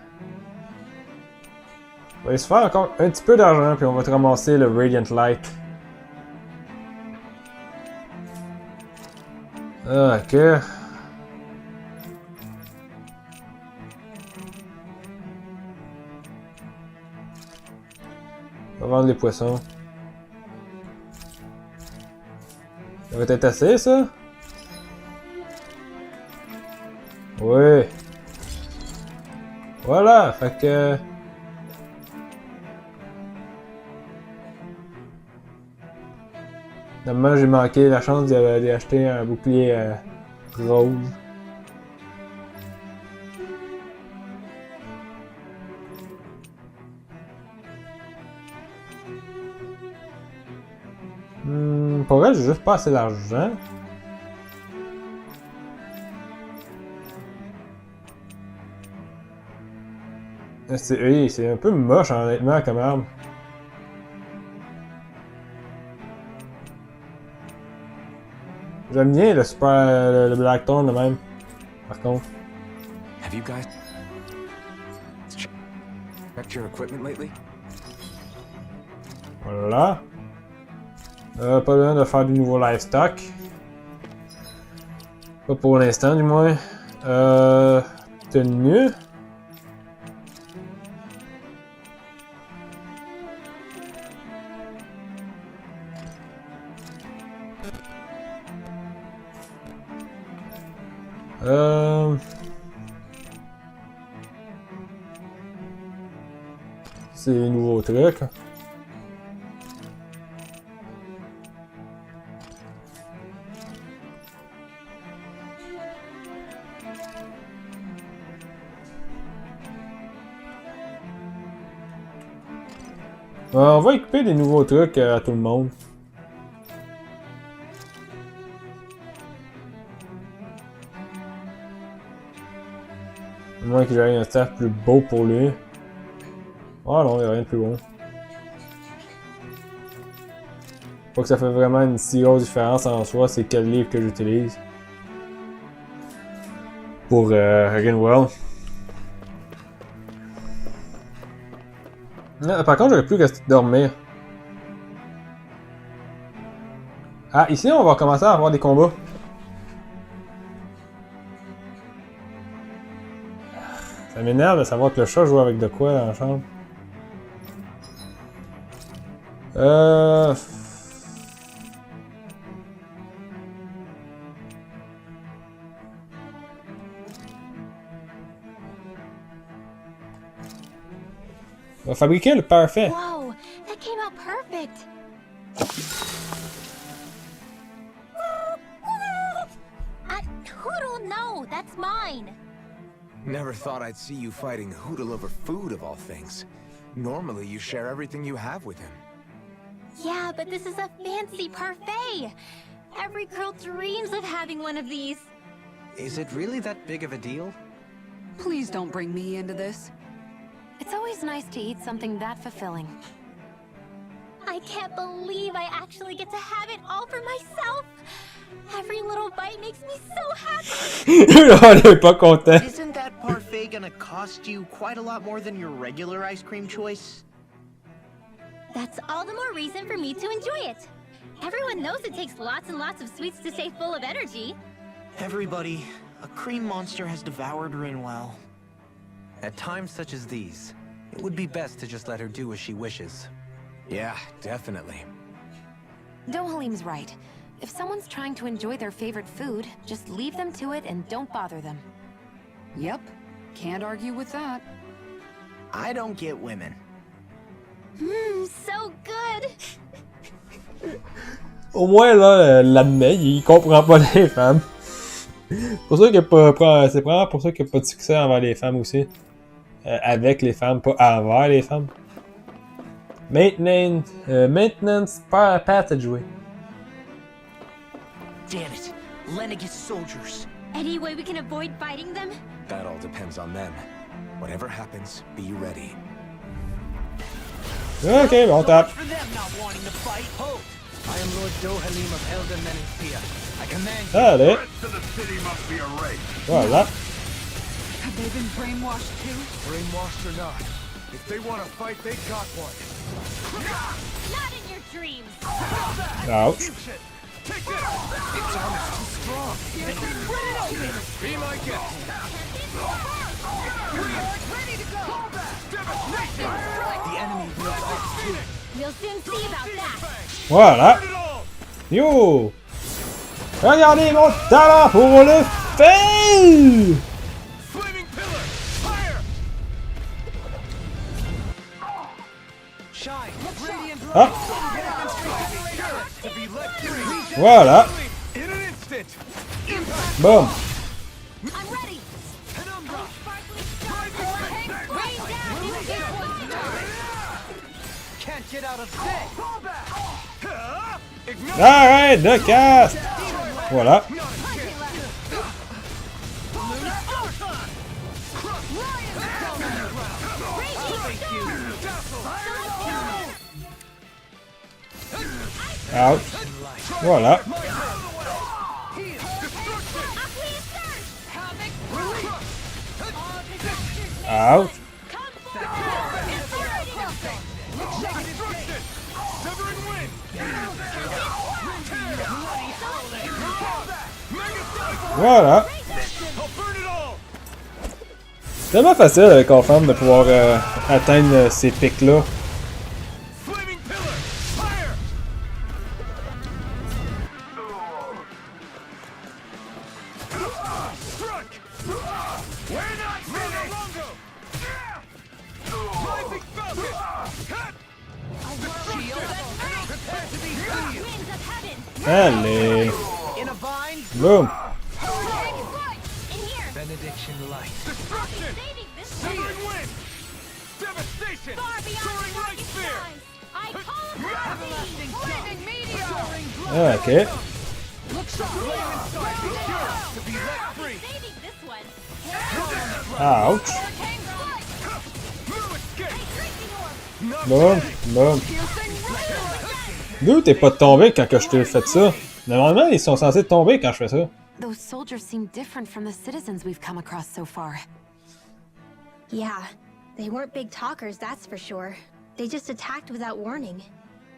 A: va aller se faire encore un petit peu d'argent, puis on va te ramasser le Radiant Light. Ah, ok. On va vendre les poissons. Ça va être assez, ça? Oui. Voilà, fait que... Normalement, j'ai manqué la chance d'acheter un bouclier rose. Pour vrai, j'ai juste pas assez d'argent. C'est un peu moche, honnêtement, comme arme. J'aime bien le super... le Blackthorn, de même. Par contre.
E: Have you guys checked your equipment lately?
A: Voilà. Pas besoin de faire du nouveau livestock. Pas pour l'instant, du moins. Tenue. C'est les nouveaux trucs. On va équiper des nouveaux trucs à tout le monde. À moins que j'aille un staff plus beau pour lui. Ah non, il n'y a rien de plus bon. Pas que ça fait vraiment une si grosse différence en soi, c'est quel livre que j'utilise. Pour Rinwell. Par contre, j'aurais pu rester dormir. Ah, ici, on va commencer à avoir des combats. Ça m'énerve de savoir que le chat joue avec de quoi dans la chambre. On va fabriquer le parfait.
G: Whoa, that came out perfect. Hoodle, no, that's mine.
E: Never thought I'd see you fighting Hootle over food of all things. Normally, you share everything you have with him.
G: Yeah, but this is a fancy parfait. Every girl dreams of having one of these.
D: Is it really that big of a deal?
H: Please don't bring me into this.
B: It's always nice to eat something that fulfilling.
G: I can't believe I actually get to have it all for myself. Every little bite makes me so happy.
A: On est pas content.
F: Isn't that parfait gonna cost you quite a lot more than your regular ice cream choice?
G: That's all the more reason for me to enjoy it. Everyone knows it takes lots and lots of sweets to stay full of energy.
F: Everybody, a cream monster has devoured Rinwell.
D: At times such as these, it would be best to just let her do as she wishes.
E: Yeah, definitely.
B: Dohalim's right. If someone's trying to enjoy their favorite food, just leave them to it and don't bother them.
H: Yep, can't argue with that.
F: I don't get women.
G: So good.
A: Au moins, là, l'admet, il comprend pas les femmes. Pour ça qu'il y a pas, c'est probablement pour ça qu'il n'y a pas de succès envers les femmes aussi. Avec les femmes, pas envers les femmes. Maintenance passageway.
F: Damn it, Lenegis soldiers.
G: Any way we can avoid fighting them?
E: That all depends on them. Whatever happens, be ready.
A: Ok, bon, on tape.
F: For them not wanting to fight.
D: Halt! I am Lord Dohalim of Helden Menethia. I command you.
A: Allez.
J: To the city must be erased.
A: Voilà.
H: Have they been brainwashed too?
J: Brainwashed or not, if they want to fight, they got one.
C: Not in your dreams.
A: Ouch.
J: Take this! Its arm is too strong. Be my guest.
C: Ready to go.
D: The enemy will off too.
C: We'll soon see about that.
A: Voilà. Yo! Regardez mon talent pour le fail!
J: Flaming pillar! Fire!
D: Shine! Radiant
A: Ah!
J: To be let free.
A: Voilà.
J: In an instant.
A: Boom.
C: I'm ready.
J: Penumbra.
C: Rain down. You get pointed out.
D: can't get out of this!
A: Arrête de cast! Voilà. Ouch. Voilà. Ouch. Voilà. C'est tellement facile avec Orphan de pouvoir atteindre ces pics-là. Allez. Boom.
D: Benediction light.
J: Devastation!
C: Soaring light sphere! I call
A: Ok.
J: To be let free!
C: saving this one.
A: Ouch.
J: Not
A: Boom. Boom. D'où t'es pas tombé quand que je t'ai fait ça? Normalement, ils sont censés tomber quand je fais ça.
B: Those soldiers seem different from the citizens we've come across so far.
G: Yeah, they weren't big talkers, that's for sure. They just attacked without warning.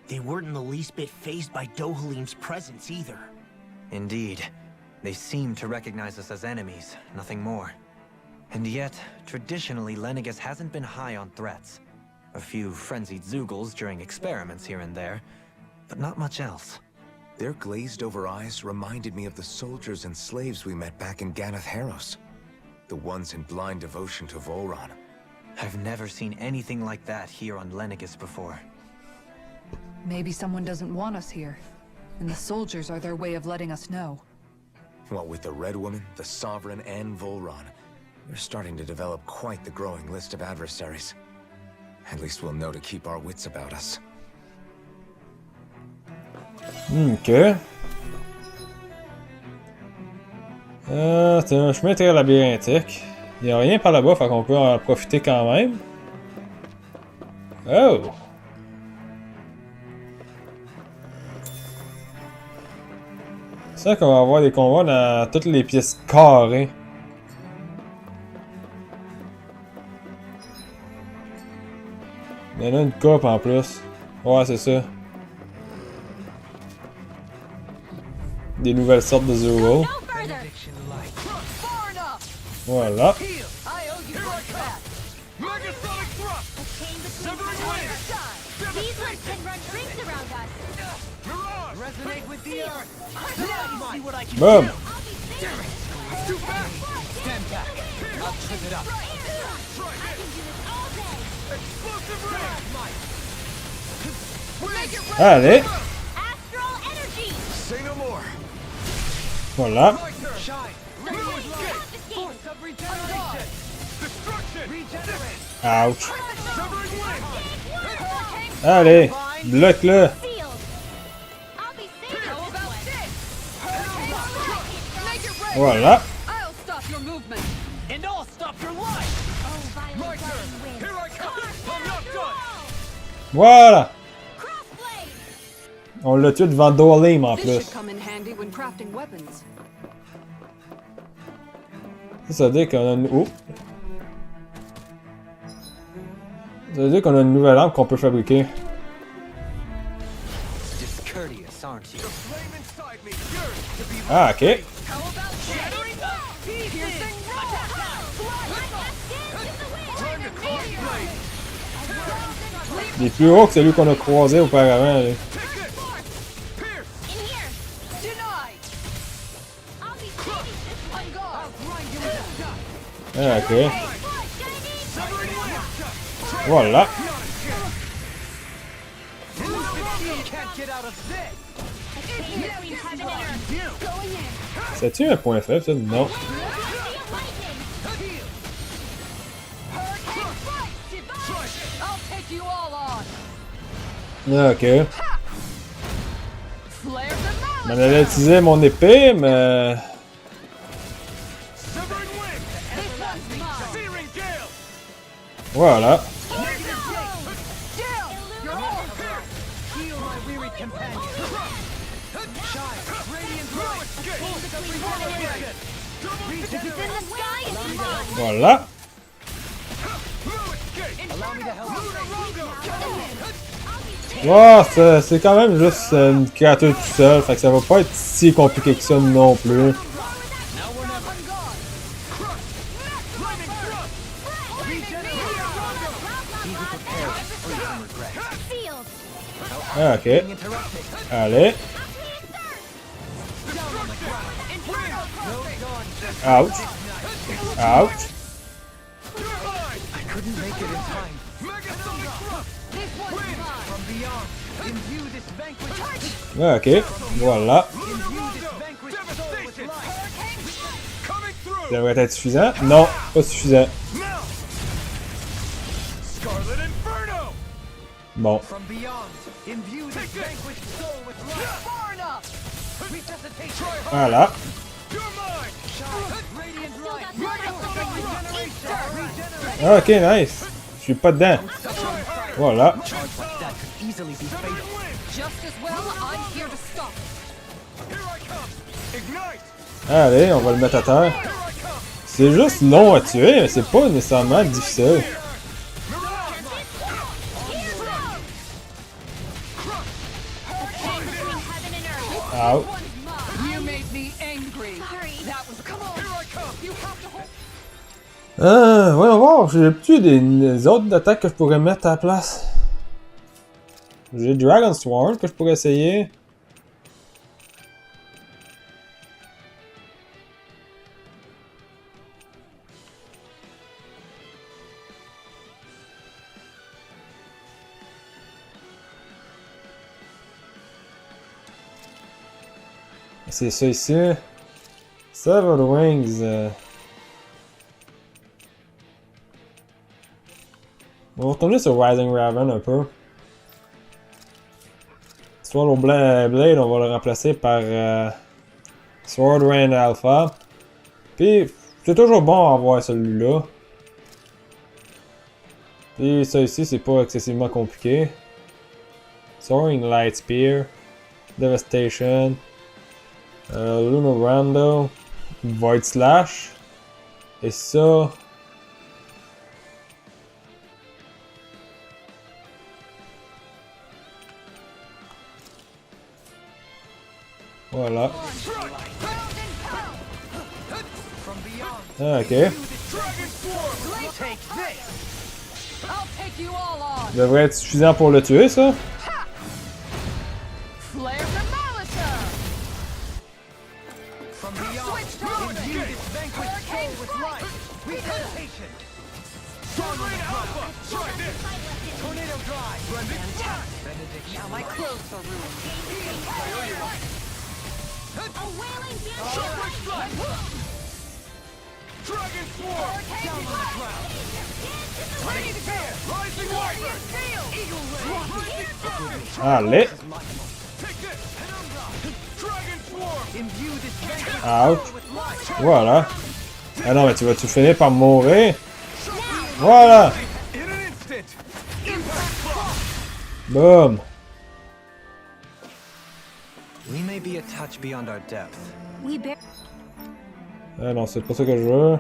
F: They weren't in the least bit fazed by Dohalim's presence either.
D: Indeed. They seem to recognize us as enemies, nothing more. And yet, traditionally, Lenegis hasn't been high on threats. A few frenzied Zeugles during experiments here and there, but not much else.
E: Their glazed-over eyes reminded me of the soldiers and slaves we met back in Ganath Haros. The ones in blind devotion to Volron.
D: I've never seen anything like that here on Lenegis before.
H: Maybe someone doesn't want us here, and the soldiers are their way of letting us know.
E: What with the Red Woman, the Sovereign, and Volron, we're starting to develop quite the growing list of adversaries. At least we'll know to keep our wits about us.
A: Ok. C'est un chemin très labyrinthique. Il n'y a rien par là-bas, fait qu'on peut en profiter quand même. Oh! C'est ça qu'on va avoir des combats dans toutes les pièces carrées. Il y en a une coupe en plus. Ouais, c'est ça. Des nouvelles sortes de Zero.
D: Benediction light.
A: Voilà.
J: Megasonic thrust! Severing wind!
C: These ones can run rings around us.
J: Mirage!
D: Resonate with the earth.
F: See what I can
A: Boom!
J: Too fast!
D: Stand back. I'll trip it up.
J: Explosive ray!
A: Allez!
C: Astral energy.
J: Say no more!
A: Voilà.
D: Shine. Force of regeneration.
J: Destruction!
D: Regenerate.
A: Ouch.
J: Severing wind!
A: Allez! Bloque-le!
C: Sealed. I'll be saving this one.
A: Voilà.
H: I'll stop your movement!
F: And I'll stop your life!
C: Oh, by
J: My turn. Here I come. I'm not done.
A: Voilà! On l'a tué devant Dolim en
K: This
A: plus.
K: should come in handy when crafting weapons.
A: Ça veut dire qu'on a une... Oh! Ça veut dire qu'on a une nouvelle arme qu'on peut fabriquer.
D: Discourteous, aren't you?
J: The flame inside me yearns to be
A: Ah, ok.
J: time to cross blade.
A: Il est plus haut que celui qu'on a croisé auparavant. Là. Ah, ok. Voilà. C'est-tu un point faible, ça? Non. Ah, ok. On allait utiliser mon épée, mais... Voilà. Voilà. Oh, c'est quand même juste une créature tout seul, fait que ça va pas être si compliqué que ça non plus. Ah, ok. Allez. Ouch. Ouch. Ah, ok. Voilà. Ça devrait être suffisant? Non, pas suffisant. Bon. Voilà. Ok, nice. Je suis pas dedans. Voilà. Allez, on va le mettre à terre. C'est juste long à tuer, mais c'est pas nécessairement difficile. Ouch. Voyons voir, j'ai-tu des autres attaques que je pourrais mettre à la place? J'ai Dragon Sword que je pourrais essayer. C'est ça ici. Severed Wings. On va retourner sur Rising Raven un peu. Sword Blade, on va le remplacer par Sword Rain Alpha. Puis, c'est toujours bon à avoir celui-là. Puis, ça ici, c'est pas excessivement compliqué. Soaring Light Spear. Devastation. Lunar Rando. Void Slash. Et ça... Voilà. Ah, ok. Ça devrait être suffisant pour le tuer, ça. Allez. Ouch. Voilà. Ah non, mais tu vas-tu finir par mourir? Voilà! Boom!
D: We may be a touch beyond our depth.
C: We bear.
A: Ah non, c'est pas ça que je veux.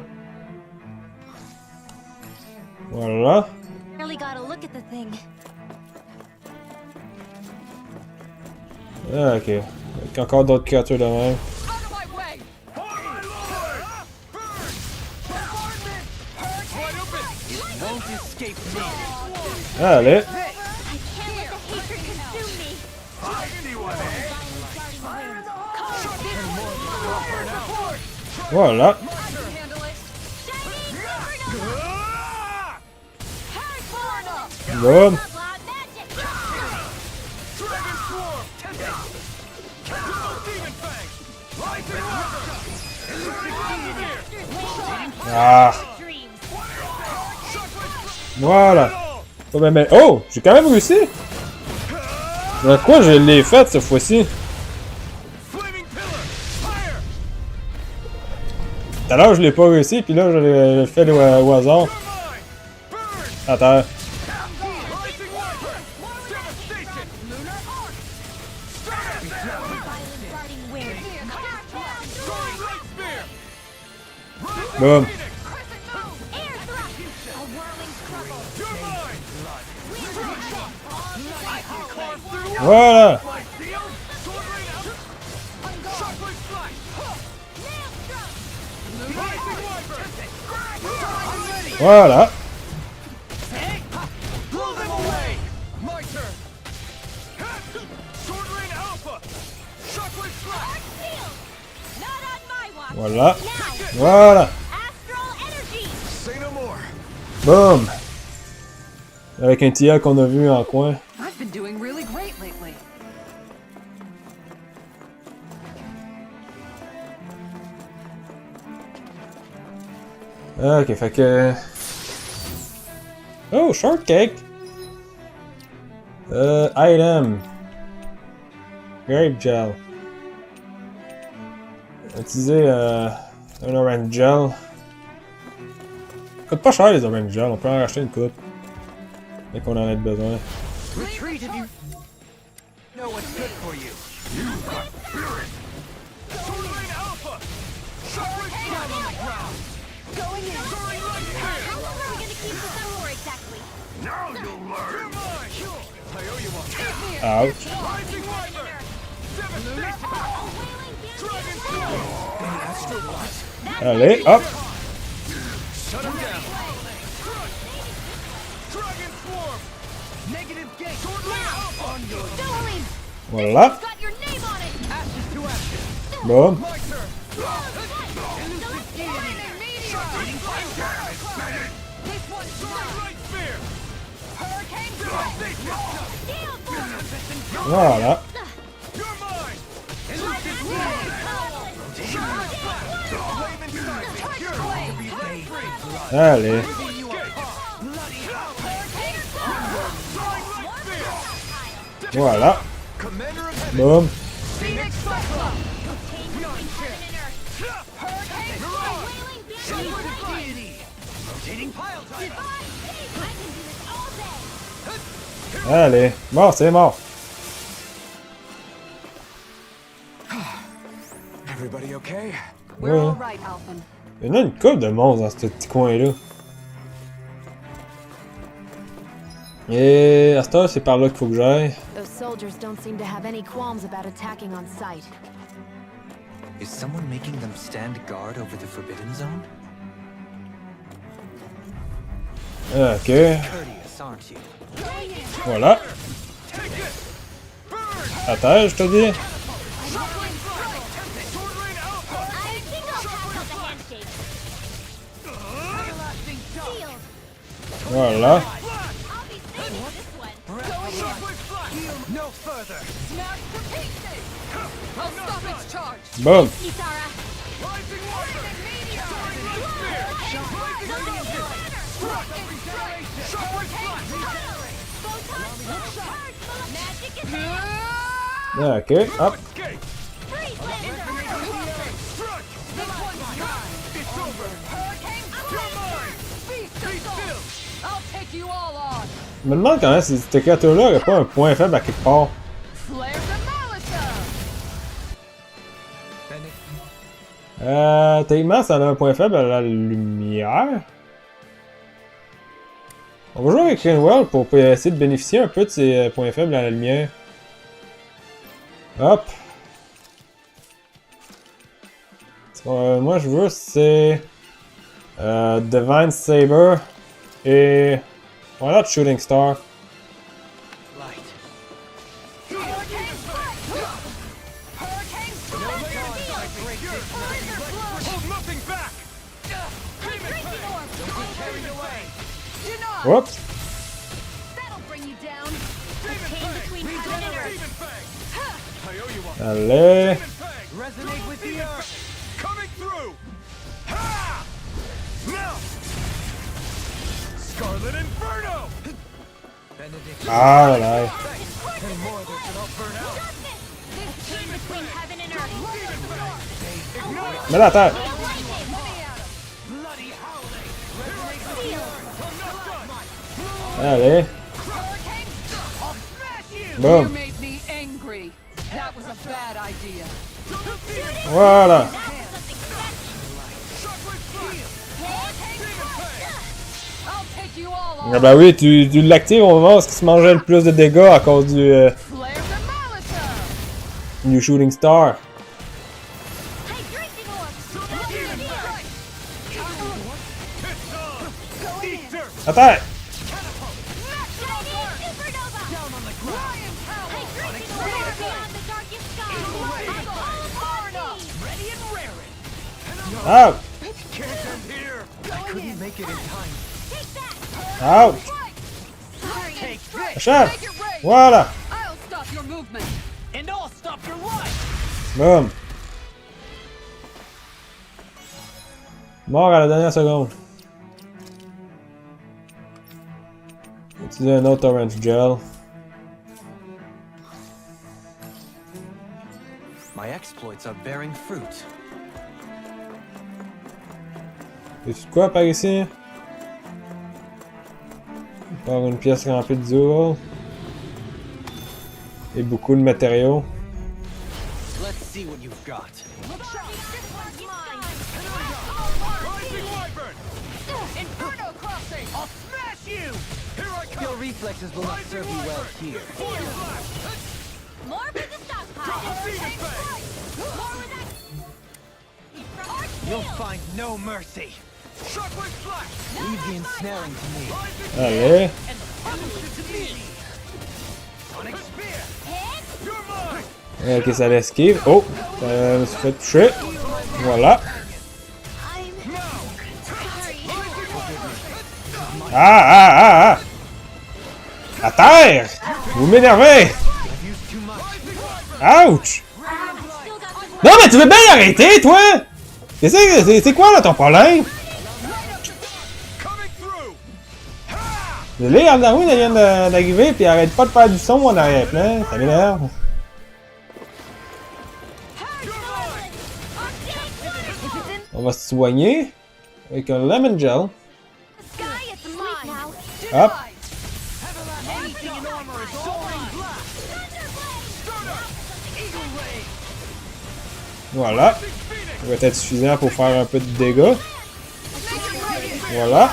A: Voilà.
C: Barely got a look at the thing.
A: Ah, ok. Avec encore d'autres créatures de même. Allez! Voilà! Boom! Ah! Voilà! Pas bien, mais... Oh! J'ai quand même réussi! De quoi je l'ai fait cette fois-ci? Tout à l'heure je l'ai pas réussi, puis là je l'ai fait au hasard. À terre. Boom. Voilà. Voilà. Voilà. Voilà. Boom. Avec un tia qu'on a vu en coin.
H: I've been doing really great lately.
A: Ok, fait que... Oh, shortcake! Item. Grape gel. Utiliser un orange gel. Coûte pas cher les orange gel, on peut en racheter une coupe. Dès qu'on en a besoin.
J: Retreat if you know what's good for you. You've got spirit. Soaring Alpha. Shockwave Strike on the ground.
C: Going in.
J: Soaring right here.
C: How long are we gonna keep this up for exactly?
J: Now you'll learn. You're mine. I owe you one.
A: Ouch.
J: Rising Wyvern. Devastation. Dragon Sword.
A: Allez, hop!
J: Shut him down. Dragon Swarm. Negative gate. Sword Layout on your
C: Dolan!
A: Voilà.
C: Got your name on it!
J: ashes to ashes.
A: Boom.
J: My turn. Elusive deity. Shocking fire.
C: This one's
J: Soaring right spear.
C: Hurricane
J: Devastation.
C: Steel Force!
A: Voilà.
J: You're mine. Elusive deity. Flame inside me. Cure. To be laid free.
A: Allez.
J: You are bloody hell. Soaring right spear.
A: Voilà.
J: Commander of heaven.
A: Boom.
J: Phoenix Cyclone. Rotating pile driver.
A: Allez. Bon, c'est mort.
E: Everybody okay?
H: We're all
A: Ouais.
H: right, Alphen.
A: Il y en a une couple de monstres dans ce petit coin-là. Et à ce temps, c'est par là qu'il faut que j'aille.
B: Those soldiers don't seem to have any qualms about attacking on sight.
D: Is someone making them stand guard over the Forbidden Zone?
A: Ok.
D: Courteous, aren't you?
A: Voilà. À terre, je te dis. Voilà.
J: No further.
K: I'll stop its charge.
A: Boom.
J: Rising Wyvern. Soaring right spear. Radiant Hit. Struck. Regeneration. Shockwave Flash.
A: Ok, hop.
J: Escape. Struck. It's over. You're mine. Be still.
K: you all on.
A: Je me demande quand même si cette créature-là aurait pas un point faible à quelque part.
K: Flare the Malisa.
A: Techniquement, ça a un point faible à la lumière. On va jouer avec Rainwell pour essayer de bénéficier un peu de ses points faibles à la lumière. Hop. Moi, je veux, c'est... Divine Saber et... Voilà, Shooting Star. Whoops. Allez. Ah là. Mets-la à terre. Allez. Boom. Voilà. Ah bah oui, tu l'actives au moment où il se mangeait le plus de dégâts à cause du Shooting Star. À terre. Ouch! Ouch! Achève! Voilà! Boom! Mort à la dernière seconde. Utiliser un autre Orange Gel.
D: My exploits are bearing fruit.
A: Y'a-tu de quoi par ici? Encore une pièce remplie de Zool. Et beaucoup de matériaux.
D: Let's see what you've got.
J: Inferno crossing! I'll smash you! Here I come!
D: Your reflexes will not serve you well here.
G: More with the stockpile.
J: You'll find no mercy. Shockwave flash!
D: Leave the ensnaring to me.
A: Allez!
J: Sonic spear! You're mine!
A: Ok, ça l'esquive. Oh! Ça me suis fait toucher. Voilà. Ah! À terre! Vous m'énervez! Ouch! Non, mais tu veux bien arrêter, toi? C'est quoi, là, ton problème? Les Darwin, elle vient d'arriver, puis elle arrête pas de faire du son en arrière-plan. Ça m'énerve. On va se soigner avec un Lemon Gel. Hop. Voilà. Ça va être suffisant pour faire un peu de dégâts. Voilà.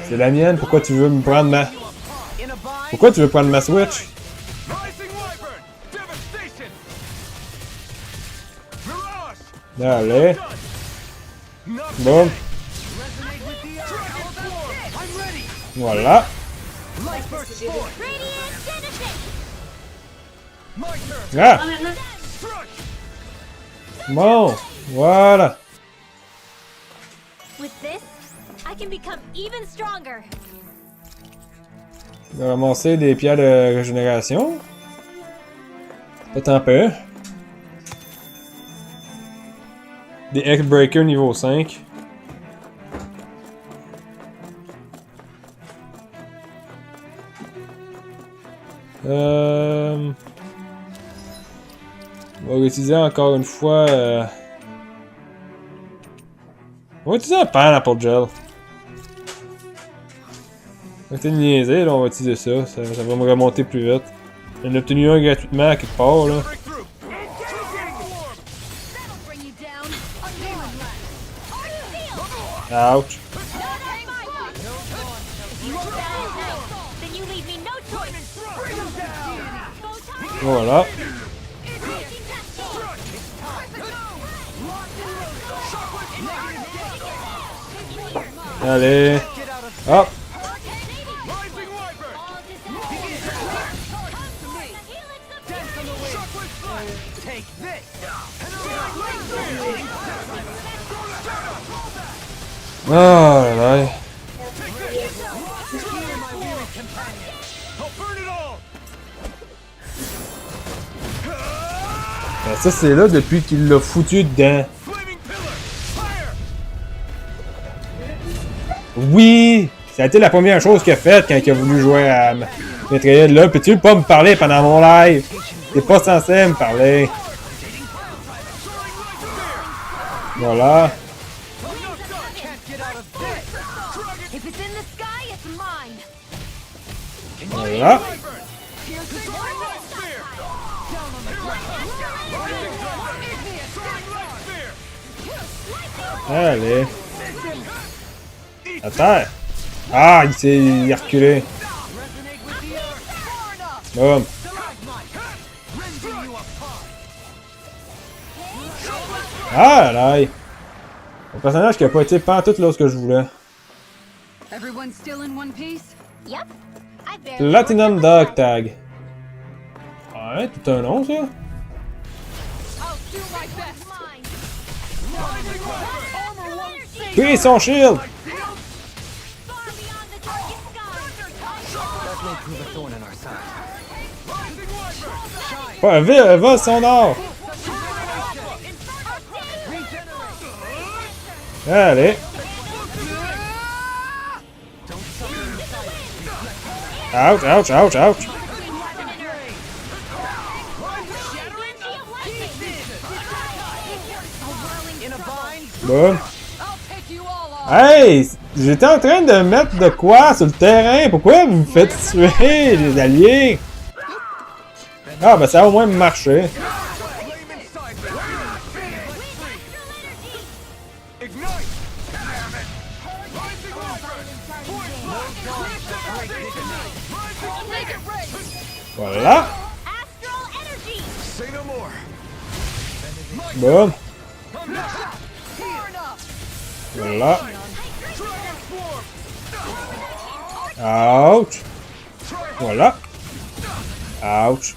A: C'est la mienne, pourquoi tu veux me prendre ma... Pourquoi tu veux prendre ma Switch? Allez. Bon. Voilà. Ah! Bon, voilà.
G: With this, I can become even stronger.
A: On va ramasser des pierres de régénération. Pas tant peu. Des Eggbreaker niveau 5. On va utiliser encore une fois... On va utiliser un pineapple gel. On va essayer de niaiser, là, on va utiliser ça. Ça va me remonter plus vite. J'en ai obtenu un gratuitement à quelque part, là. Ouch. Voilà. Allez. Hop. Oh là là. Ben, ça c'est là depuis qu'il l'a foutu dedans. Oui! Ça a été la première chose qu'il a faite quand il a voulu jouer à Metroid là. Peux-tu pas me parler pendant mon live? T'es pas censé me parler. Voilà. Voilà. Allez. À terre. Ah, il s'est reculé. Boum. Ah là. Un personnage qui a pas été pantoute là ce que je voulais.
H: Everyone still in one piece?
G: Yep. I barely
A: Platinum Dog Tag. Ouais, tout un nom ça.
K: I'll do my best. Armor won't save.
A: Puis son shield.
D: That may prove a thorn in our side.
A: Ouais, va son or. Allez. Ouch, ouch, ouch, ouch. Boum. Hey! J'étais en train de mettre de quoi sur le terrain? Pourquoi vous me faites tuer, les alliés? Ah, ben ça a au moins marché. Voilà. Boum. Voilà. Ouch. Voilà. Ouch.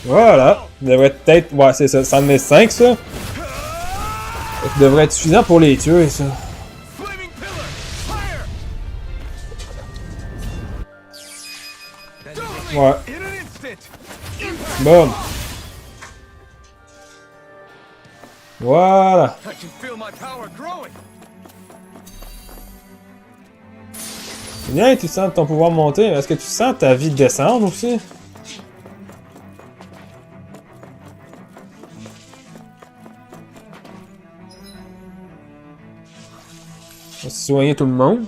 A: Voilà. Il devrait peut-être... Ouais, c'est ça. Ça en est 5, ça. Ça devrait être suffisant pour les tuer, ça. Ouais. Boum. Voilà. C'est bien, tu sens ton pouvoir monter. Est-ce que tu sens ta vie descendre aussi? On va soigner tout le monde.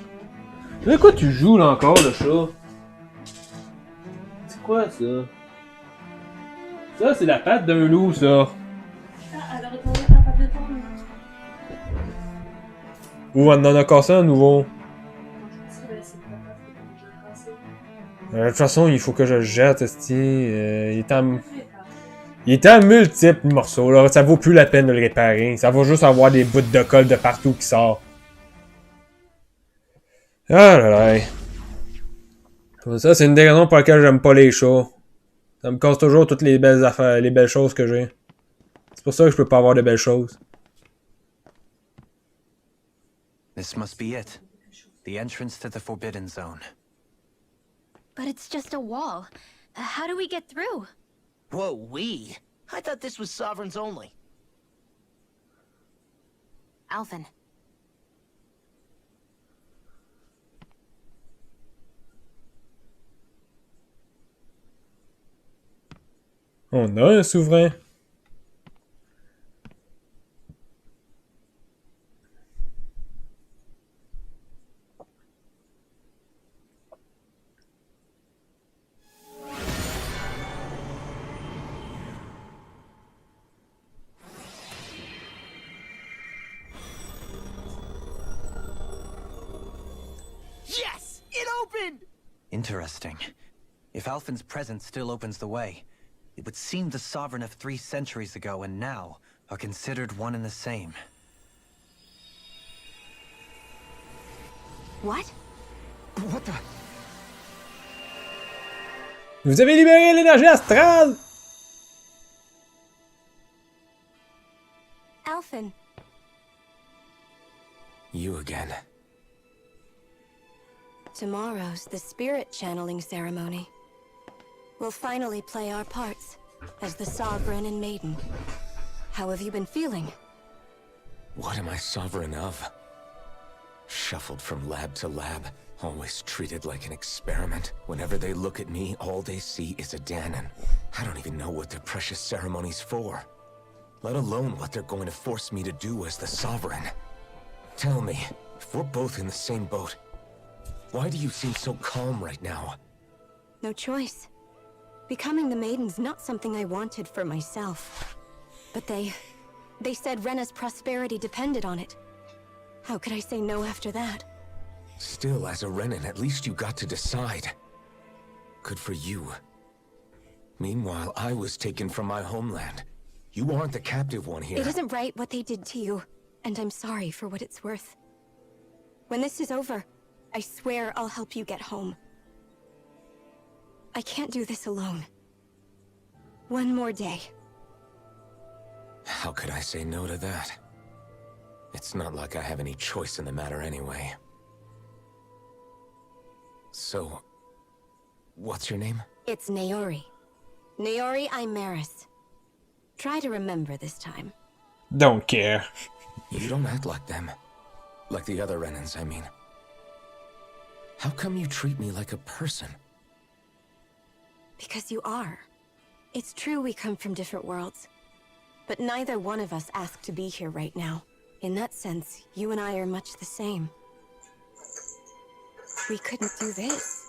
A: De quoi tu joues là encore, le chat? C'est quoi ça? Ça, c'est la patte d'un loup, ça.
L: Ah, elle a retourné ta patte de temps,
A: Ou on en a cassé un nouveau. De toute façon, il faut que je le jette, esti. Il est en multiples morceaux, là. Ça vaut plus la peine de le réparer. Ça va juste avoir des bouts de colle de partout qui sortent. Ah là là. Ça, c'est une des raisons pour lesquelles j'aime pas les chats. Ça me casse toujours toutes les belles affaires, les belles choses que j'ai. C'est pour ça que je peux pas avoir de belles choses.
D: This must be it. The entrance to the Forbidden Zone.
G: But it's just a wall. How do we get through?
F: Whoa, we? I thought this was Sovereigns only.
B: Alphen.
A: On a un souverain.
F: Yes! It opened!
D: Interesting. If Alphen's presence still opens the way, it would seem the Sovereign of 3 centuries ago and now are considered one and the same.
B: What?
E: What the?
A: Vous avez libéré l'énergie astrale!
B: Alphen.
E: You again.
B: Tomorrow's the spirit channeling ceremony. We'll finally play our parts as the Sovereign and Maiden. How have you been feeling?
E: What am I sovereign of? Shuffled from lab to lab, always treated like an experiment. Whenever they look at me, all they see is a Dahnan. I don't even know what their precious ceremony's for. Let alone what they're going to force me to do as the Sovereign. Tell me, if we're both in the same boat, why do you seem so calm right now?
B: No choice. Becoming the Maiden's not something I wanted for myself. But they said Rena's prosperity depended on it. How could I say no after that?
E: Still, as a Renan, at least you got to decide. Good for you. Meanwhile, I was taken from my homeland. You aren't the captive one here.
B: It isn't right what they did to you, and I'm sorry for what it's worth. When this is over, I swear I'll help you get home. I can't do this alone. One more day.
E: How could I say no to that? It's not like I have any choice in the matter anyway. So, what's your name?
B: It's Naori. Naori Imeris. Try to remember this time.
A: Don't care.
E: You don't act like them. Like the other Renans, I mean. How come you treat me like a person?
B: Because you are. It's true we come from different worlds. But neither one of us asked to be here right now. In that sense, you and I are much the same. We couldn't do this.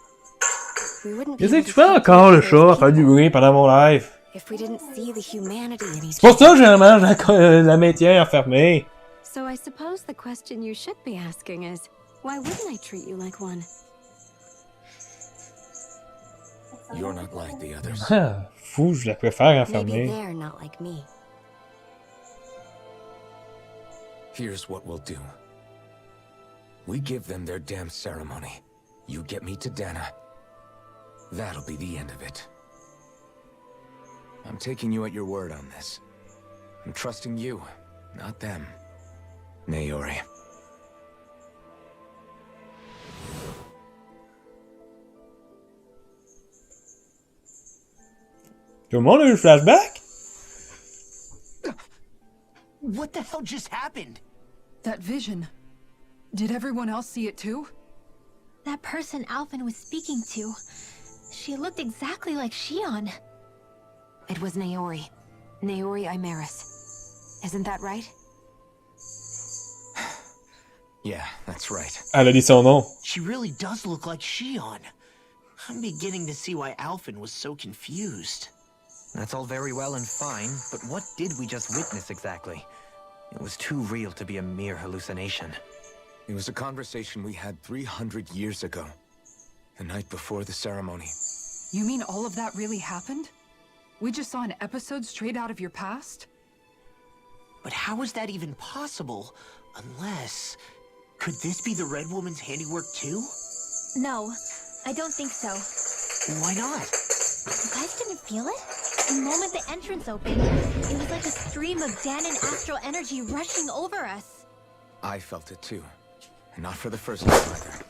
B: We wouldn't be
A: Qu'est-ce que
B: able
A: tu
B: to
A: fais
B: take
A: encore, le
B: care
A: chat?
B: of
A: Faire du bruit pendant mon live.
B: if we didn't see the humanity in each
A: C'est pour ça
B: other.
A: que généralement, la maintiens enfermée.
B: So I suppose the question you should be asking is, why wouldn't I treat you like one?
E: You're not like the others.
A: Ah, fou, je la préfère
B: Maybe
A: enfermée.
B: they're not like me.
E: Here's what we'll do. We give them their damn ceremony. You get me to Dana. That'll be the end of it. I'm taking you at your word on this. I'm trusting you, not them. Naori.
A: Tout le monde a eu le flashback?
F: What the hell just happened?
H: That vision. Did everyone else see it too?
G: That person Alphen was speaking to, she looked exactly like Shion.
B: It was Naori. Naori Imeris. Isn't that right?
E: Yeah, that's right.
A: Elle a dit son nom.
F: She really does look like Shion. I'm beginning to see why Alphen was so confused.
D: That's all very well and fine, but what did we just witness exactly? It was too real to be a mere hallucination.
E: It was a conversation we had 300 years ago. The night before the ceremony.
H: You mean all of that really happened? We just saw an episode straight out of your past?
F: But how is that even possible? Unless... Could this be the Red Woman's handiwork too?
G: No, I don't think so.
F: Why not?
G: You guys didn't feel it? The moment the entrance opened, it was like a stream of Dahnan astral energy rushing over us.
E: I felt it too. And not for the first time either.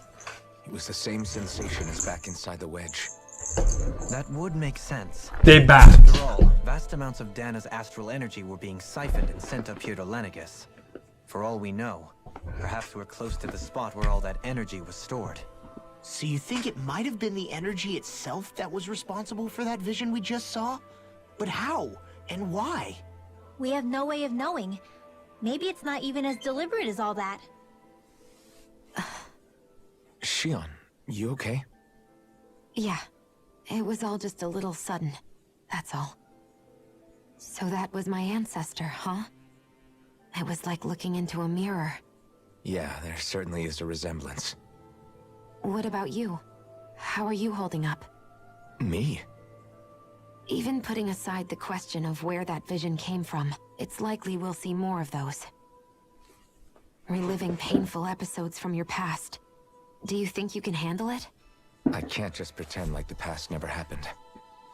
E: It was the same sensation as back inside the wedge.
D: That would make sense.
A: T'es back.
D: After all, vast amounts of Dana's astral energy were being siphoned and sent up here to Lenegis. For all we know, perhaps we're close to the spot where all that energy was stored.
F: So you think it might have been the energy itself that was responsible for that vision we just saw? But how? And why?
G: We have no way of knowing. Maybe it's not even as deliberate as all that.
E: Shion, you okay?
B: Yeah. It was all just a little sudden. That's all. So that was my ancestor, huh? It was like looking into a mirror.
E: Yeah, there certainly is a resemblance.
B: What about you? How are you holding up?
E: Me?
B: Even putting aside the question of where that vision came from, it's likely we'll see more of those. Reliving painful episodes from your past. Do you think you can handle it?
E: I can't just pretend like the past never happened.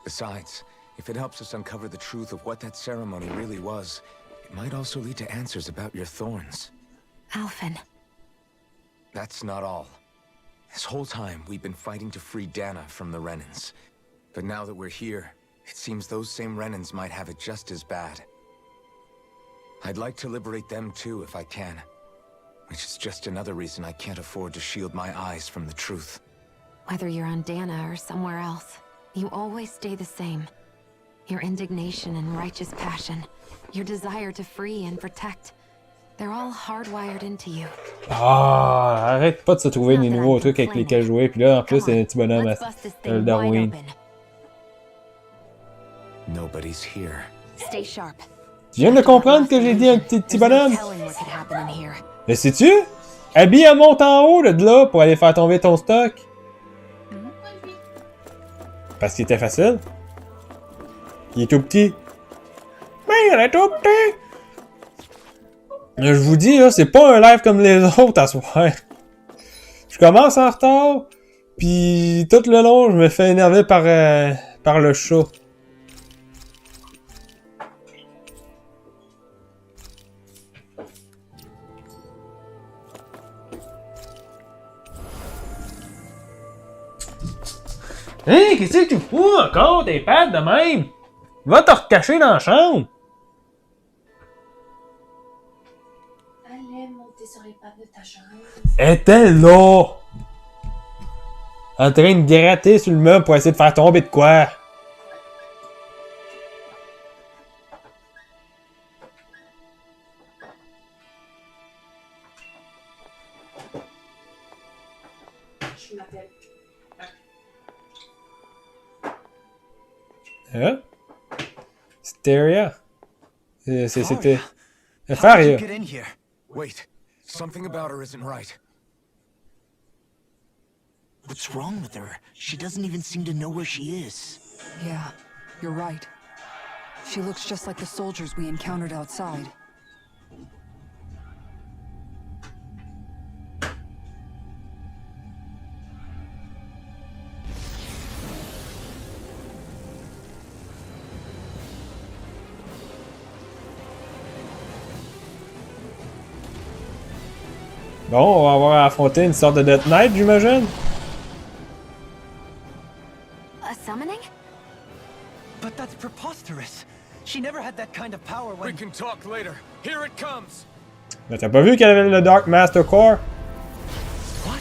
E: Besides, if it helps us uncover the truth of what that ceremony really was, it might also lead to answers about your thorns.
B: Alphen.
E: That's not all. This whole time, we've been fighting to free Dana from the Renans. But now that we're here, it seems those same Renans might have it just as bad. I'd like to liberate them too if I can. Which is just another reason I can't afford to shield my eyes from the truth.
B: Whether you're on Dana or somewhere else, you always stay the same. Your indignation and righteous passion, your desire to free and protect, they're all hardwired into you.
A: Ah, arrête pas de se trouver des nouveaux trucs avec lesquels jouer, puis là, en plus, c'est un petit bonhomme à Darwin.
E: Nobody's here.
B: Stay sharp.
A: Tu viens de comprendre que j'ai dit un petit bonhomme? Mais sais-tu? Abby, elle monte en haut de là pour aller faire tomber ton stock. Parce qu'il était facile. Il est tout petit. Mais il est tout petit! Je vous dis, là, c'est pas un live comme les autres à soir. Je commence en retard, puis tout le long, je me fais énerver par le chat. Hein, qu'est-ce que tu fous encore, tes pattes de même? Va te recacher dans la chambre!
L: Allez monter sur les pattes de ta chambre.
A: Était là! En train de gratter sur le meuble pour essayer de faire tomber de quoi?
L: Je m'appelle.
A: Hein? Steria? C'était... Faria.
E: Get in here. Wait, something about her isn't right.
F: What's wrong with her? She doesn't even seem to know where she is.
H: Yeah, you're right. She looks just like the soldiers we encountered outside.
A: Bon, on va avoir à affronter une sorte de Death Knight, j'imagine.
B: A summoning?
D: But that's preposterous. She never had that kind of power when...
J: We can talk later. Here it comes.
A: Mais t'as pas vu qu'elle avait le Dark Master Core?
D: What?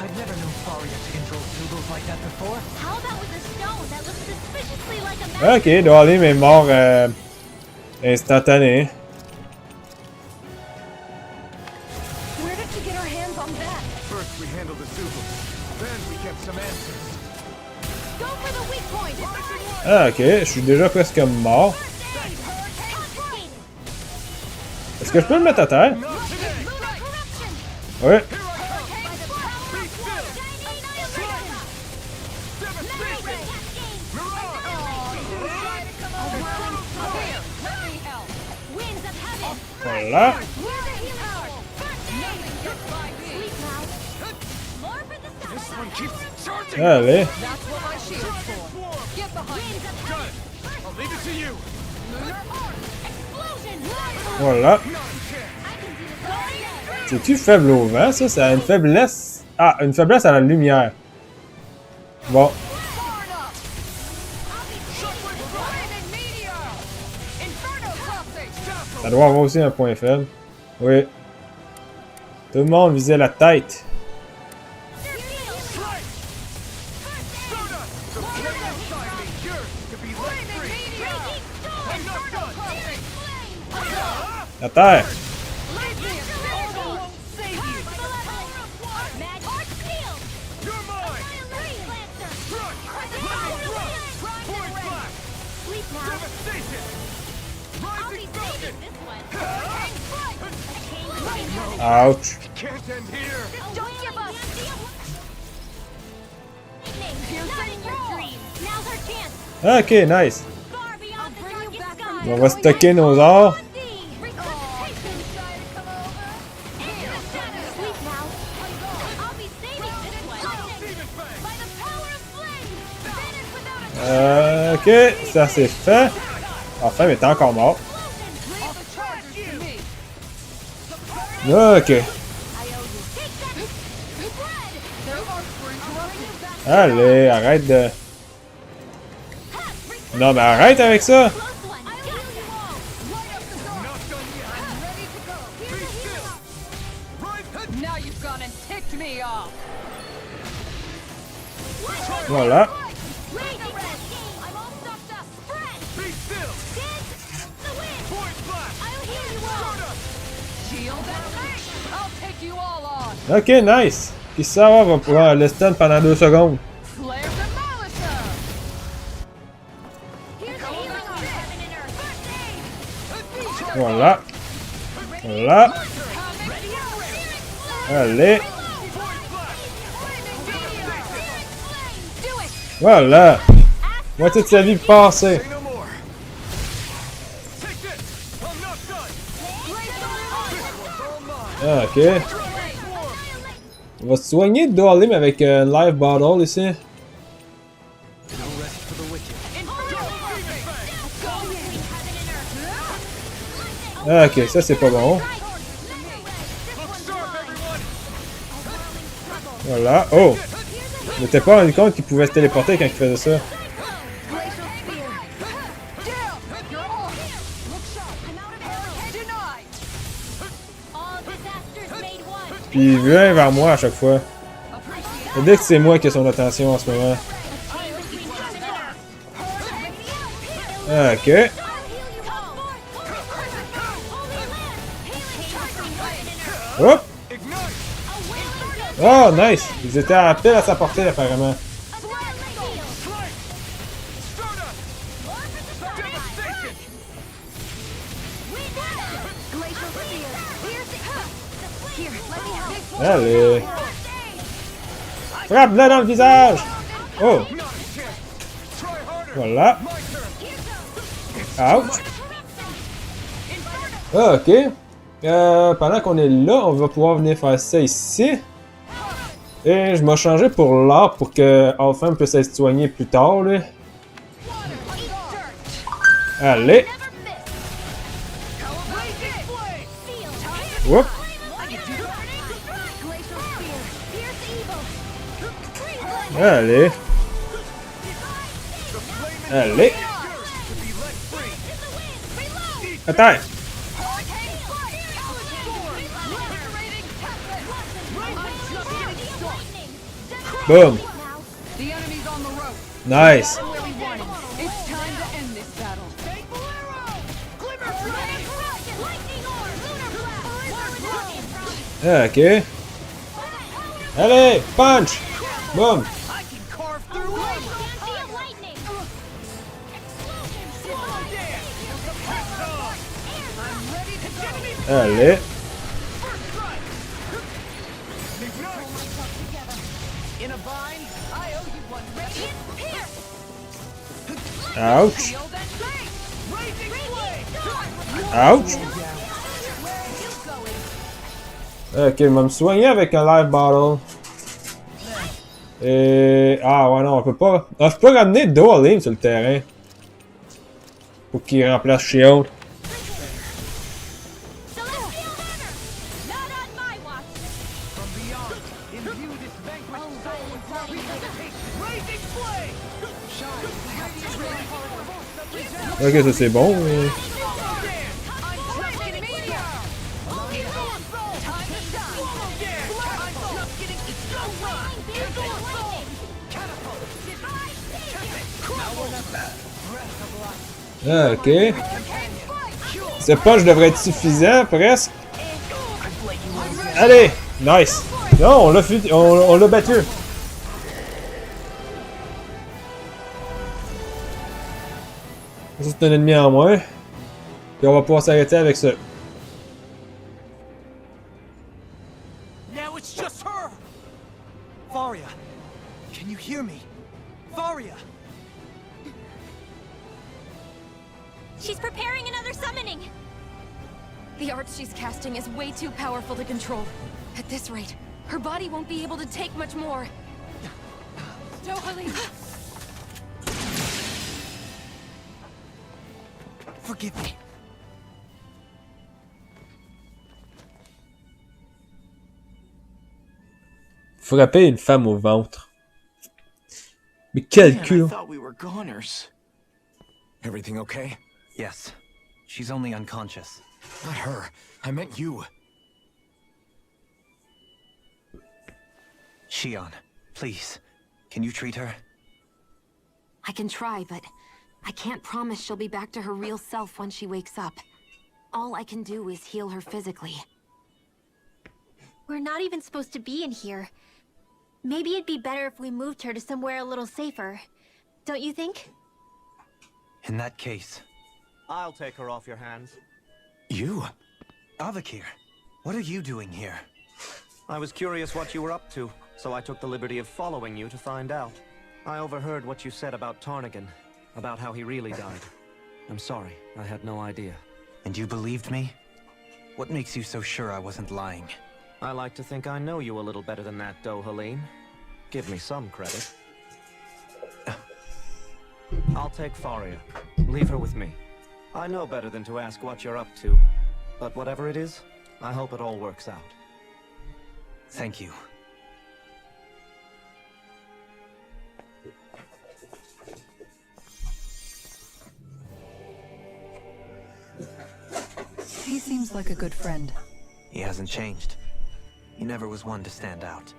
D: I've never known Faria to control Zugos like that before.
G: How about with a stone that looks suspiciously like a
A: Ok, Darling est mort instantané.
H: Where did you get our hands on that?
J: First we handled the Zugos. Then we kept some answers.
G: Go for the weak point.
A: Ah ok, je suis déjà presque mort. Est-ce que je peux le mettre à terre? Oui. Voilà. Allez. Voilà. C'est-tu faible au vent, ça? Ça a une faiblesse... Ah, une faiblesse à la lumière. Bon. Ça doit avoir aussi un point faible. Oui. Tout le monde visait la tête. À terre! Ouch! Ok, nice! On va stocker nos ors. Ok, ça c'est fait. Enfin, mais t'es encore mort. Ok. Allez, arrête de... Non, mais arrête avec ça! Voilà. Ok, nice. Puis ça va pouvoir le stun pendant 2 secondes. Voilà. Voilà. Allez. Voilà. Moitié de sa vie passée. Ah, ok. On va se soigner de Dolim avec un live bottle ici. Ah, ok, ça c'est pas bon. Voilà. Oh! Je m'étais pas rendu compte qu'il pouvait se téléporter quand il faisait ça. Puis il vient vers moi à chaque fois. Et dès que c'est moi qui ai son attention en ce moment. Ok. Hop! Oh, nice! Ils étaient à pile à sa portée, apparemment. Allez! Frappe-le dans le visage! Oh! Voilà. Ouch! Ok. Pendant qu'on est là, on va pouvoir venir faire ça ici. Et je m'ai changé pour l'art pour que Alphen puisse être soigné plus tard. Là. Allez! Whoop! Allez! Allez! Attends! Boom! Nice! Ok. Allez! Punch! Boom! Allez! Ouch! Ouch! Ok, je vais me soigner avec un live bottle. Et... Ah ouais non, on peut pas... Ah, je peux ramener Dolim sur le terrain. Pour qu'il remplace Shield. Ok, ça c'est bon. Ok. Ce punch devrait être suffisant, presque. Allez! Nice! Non, on l'a battu! Ça, c'est un ennemi en moins. Puis on va pouvoir s'arrêter avec ça.
J: Now it's just her! Faria, can you hear me? Faria!
G: She's preparing another summoning!
B: The art she's casting is way too powerful to control. At this rate, her body won't be able to take much more. Dohalim!
J: Forgive me.
A: Frapper une femme au ventre. Mais quel
F: Man, I
A: cul!
F: thought we were goners.
E: Everything okay?
D: Yes. She's only unconscious.
E: Not her. I meant you.
D: Shion, please. Can you treat her?
B: I can try, but I can't promise she'll be back to her real self when she wakes up. All I can do is heal her physically.
G: We're not even supposed to be in here. Maybe it'd be better if we moved her to somewhere a little safer. Don't you think?
D: In that case...
J: I'll take her off your hands.
E: You?
D: Avakir, what are you doing here?
J: I was curious what you were up to, so I took the liberty of following you to find out. I overheard what you said about Tarnigan, about how he really died. I'm sorry, I had no idea.
D: And you believed me? What makes you so sure I wasn't lying?
J: I like to think I know you a little better than that, Dohalim. Give me some credit. I'll take Faria. Leave her with me. I know better than to ask what you're up to. But whatever it is, I hope it all works out.
D: Thank you.
H: He seems like a good friend.
D: He hasn't changed. He never was one to stand out.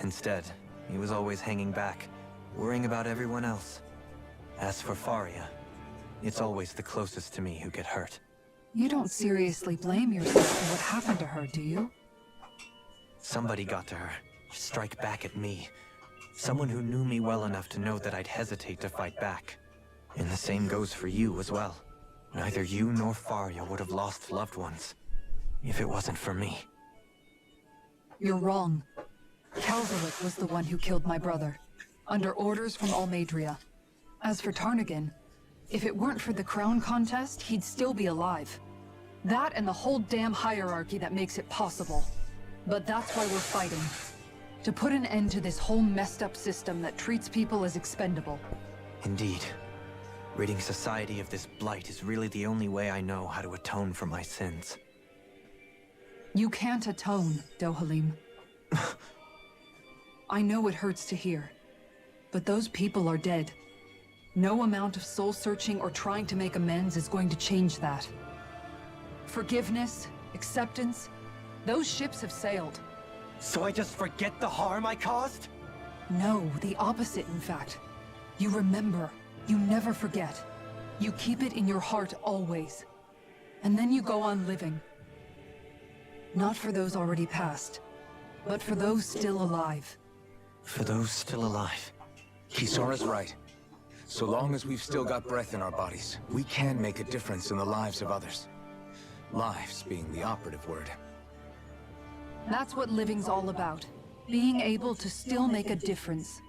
D: Instead, he was always hanging back, worrying about everyone else. As for Faria, it's always the closest to me who get hurt.
H: You don't seriously blame yourself for what happened to her, do you?
D: Somebody got to her, strike back at me. Someone who knew me well enough to know that I'd hesitate to fight back. And the same goes for you as well. Neither you nor Faria would have lost loved ones, if it wasn't for me.
H: You're wrong. Calveric was the one who killed my brother, under orders from Almadria. As for Tarnigan, if it weren't for the crown contest, he'd still be alive. That and the whole damn hierarchy that makes it possible. But that's why we're fighting. To put an end to this whole messed up system that treats people as expendable.
D: Indeed. Ridding society of this blight is really the only way I know how to atone for my sins.
H: You can't atone, Dohalim. I know it hurts to hear, but those people are dead. No amount of soul-searching or trying to make amends is going to change that. Forgiveness, acceptance, those ships have sailed.
J: So I just forget the harm I caused?
H: No, the opposite, in fact. You remember. You never forget. You keep it in your heart always. And then you go on living. Not for those already past, but for those still alive.
D: For those still alive.
E: Kisara's right. So long as we've still got breath in our bodies, we can make a difference in the lives of others. Lives being the operative word.
H: That's what living's all about. Being able to still make a difference.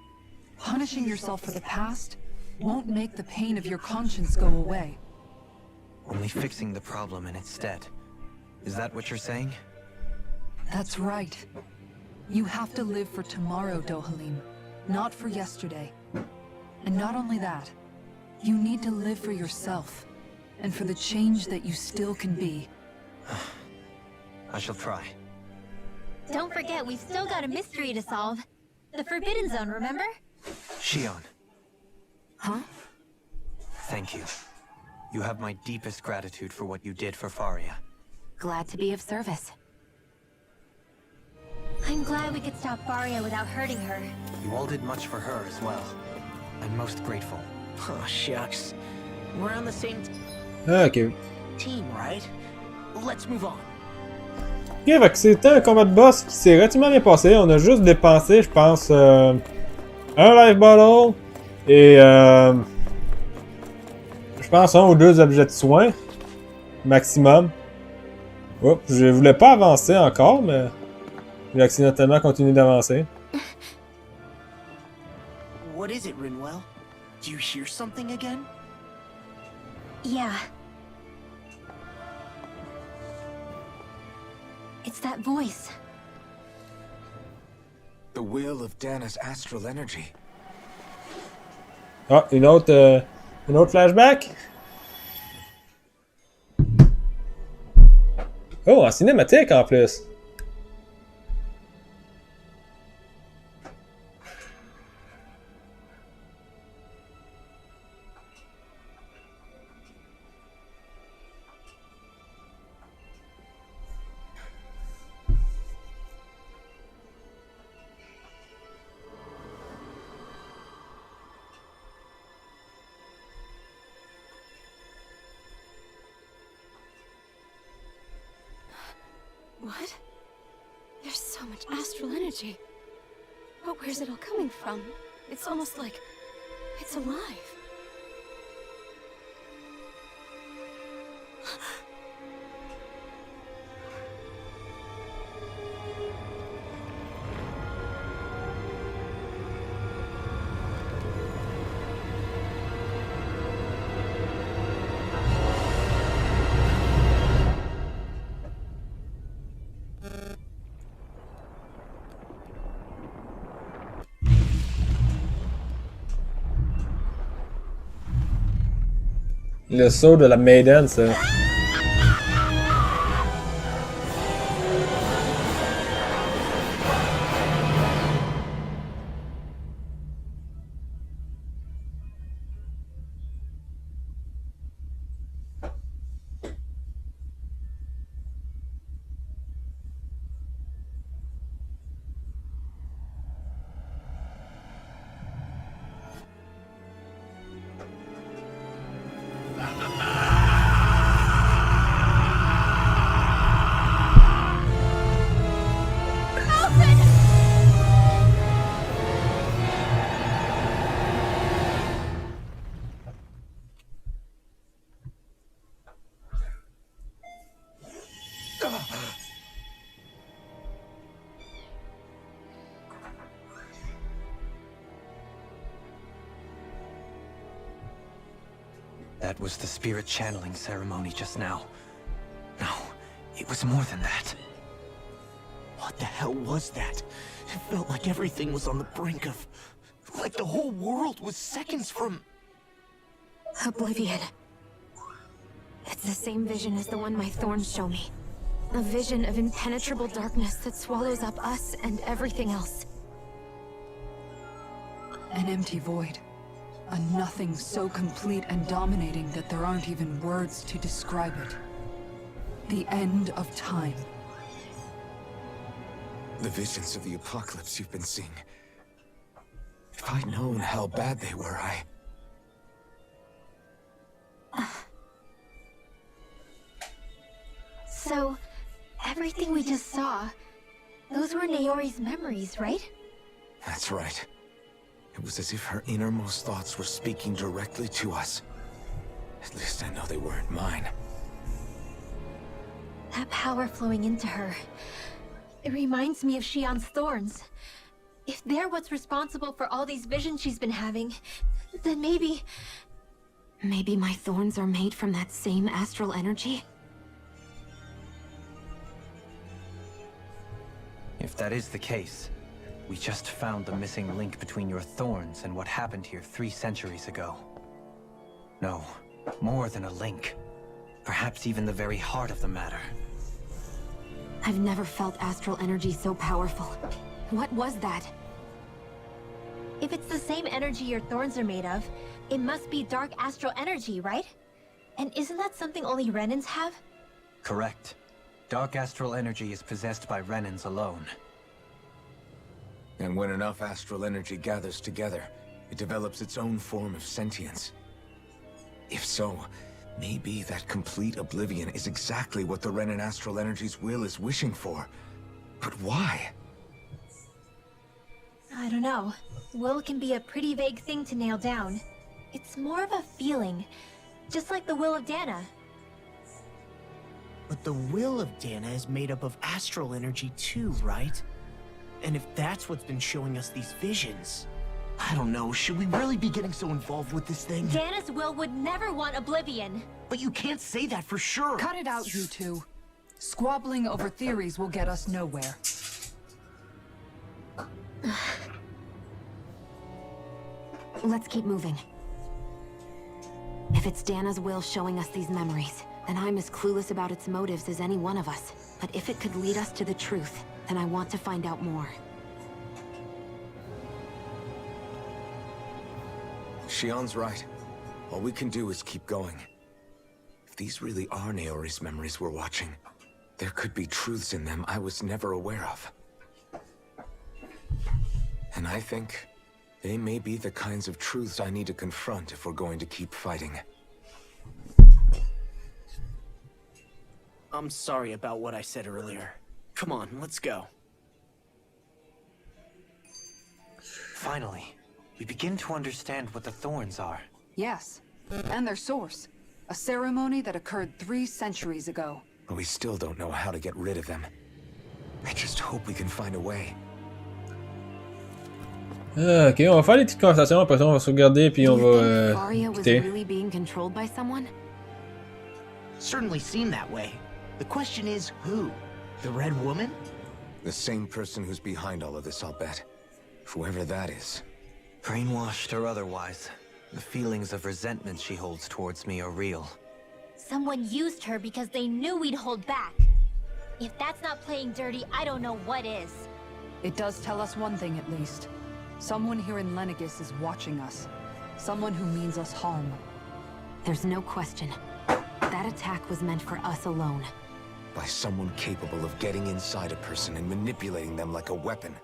H: Punishing yourself for the past won't make the pain of your conscience go away.
D: Only fixing the problem in its stead. Is that what you're saying?
H: That's right. You have to live for tomorrow, Dohalim, not for yesterday. And not only that, you need to live for yourself, and for the change that you still can be.
D: I shall try.
G: Don't forget, we've still got a mystery to solve. The Forbidden Zone, remember?
D: Shion.
B: Huh?
D: Thank you. You have my deepest gratitude for what you did for Faria.
B: Glad to be of service.
G: I'm glad we could stop Faria without hurting her.
D: You all did much for her as well. I'm most grateful.
F: Oh, shucks. We're on the same...
A: Ah, ok.
F: team, right? Let's move on.
A: Ok, fait que c'était un combat de boss qui s'est relativement bien passé. On a juste dépensé, je pense, un life bottle et je pense 1 ou 2 objets de soins maximum. Oups, je voulais pas avancer encore, mais j'ai accidentellement continué d'avancer.
F: What is it, Rinwell? Do you hear something again?
G: Yeah. It's that voice.
E: The will of Dana's astral energy.
A: Ah, une autre flashback? Oh, en cinématique en plus!
B: What? There's so much astral energy. But where's it all coming from? It's almost like it's alive.
A: Le saut de la Maiden, ça.
D: That was the spirit channeling ceremony just now. No, it was more than that.
F: What the hell was that? It felt like everything was on the brink of... like the whole world was seconds from...
B: Oblivion. It's the same vision as the one my thorns show me. A vision of impenetrable darkness that swallows up us and everything else.
H: An empty void. A nothing so complete and dominating that there aren't even words to describe it. The end of time.
E: The visions of the apocalypse you've been seeing. If I'd known how bad they were,
G: So, everything we just saw, those were Naori's memories, right?
E: That's right. It was as if her innermost thoughts were speaking directly to us. At least I know they weren't mine.
G: That power flowing into her. It reminds me of Shion's thorns. If they're what's responsible for all these visions she's been having, then maybe...
B: Maybe my thorns are made from that same astral energy?
D: If that is the case, we just found the missing link between your thorns and what happened here 3 centuries ago. No, more than a link. Perhaps even the very heart of the matter.
B: I've never felt astral energy so powerful. What was that?
G: If it's the same energy your thorns are made of, it must be dark astral energy, right? And isn't that something only Renans have?
D: Correct. Dark astral energy is possessed by Renans alone.
E: And when enough astral energy gathers together, it develops its own form of sentience. If so, Maybe that complete oblivion is exactly what the Renan Astral Energy's will is wishing for. But why?
G: I don't know. Will can be a pretty vague thing to nail down. It's more of a feeling, just like the will of Dana.
F: But the will of Dana is made up of astral energy too, right? And if that's what's been showing us these visions... I don't know, should we really be getting so involved with this thing?
G: Dana's will would never want oblivion.
F: But you can't say that for sure.
H: Cut it out, you two. Squabbling over theories will get us nowhere.
B: Let's keep moving. If it's Dana's will showing us these memories, then I'm as clueless about its motives as any one of us. But if it could lead us to the truth, then I want to find out more.
E: Shionne's right. All we can do is keep going. If these really are Naori's memories we're watching, there could be truths in them I was never aware of. And I think they may be the kinds of truths I need to confront if we're going to keep fighting.
F: I'm sorry about what I said earlier. Come on, let's go.
D: Finally, we begin to understand what the thorns are.
H: Yes, and their source. A ceremony that occurred 3 centuries ago.
E: But we still don't know how to get rid of them. I just hope we can find a way.
A: Ok, on va faire des petites conversations, après ça on va sauvegarder puis on va
B: Faria was
A: quitter.
B: really being controlled by someone?
F: Certainly seemed that way. The question is, who? The Red Woman?
E: The same person who's behind all of this, I'll bet. Whoever that is.
D: Brainwashed or otherwise, the feelings of resentment she holds towards me are real.
G: Someone used her because they knew we'd hold back. If that's not playing dirty, I don't know what is.
H: It does tell us one thing at least. Someone here in Lenegis is watching us. Someone who means us harm.
B: There's no question. That attack was meant for us alone.
E: By someone capable of getting inside a person and manipulating them like a weapon.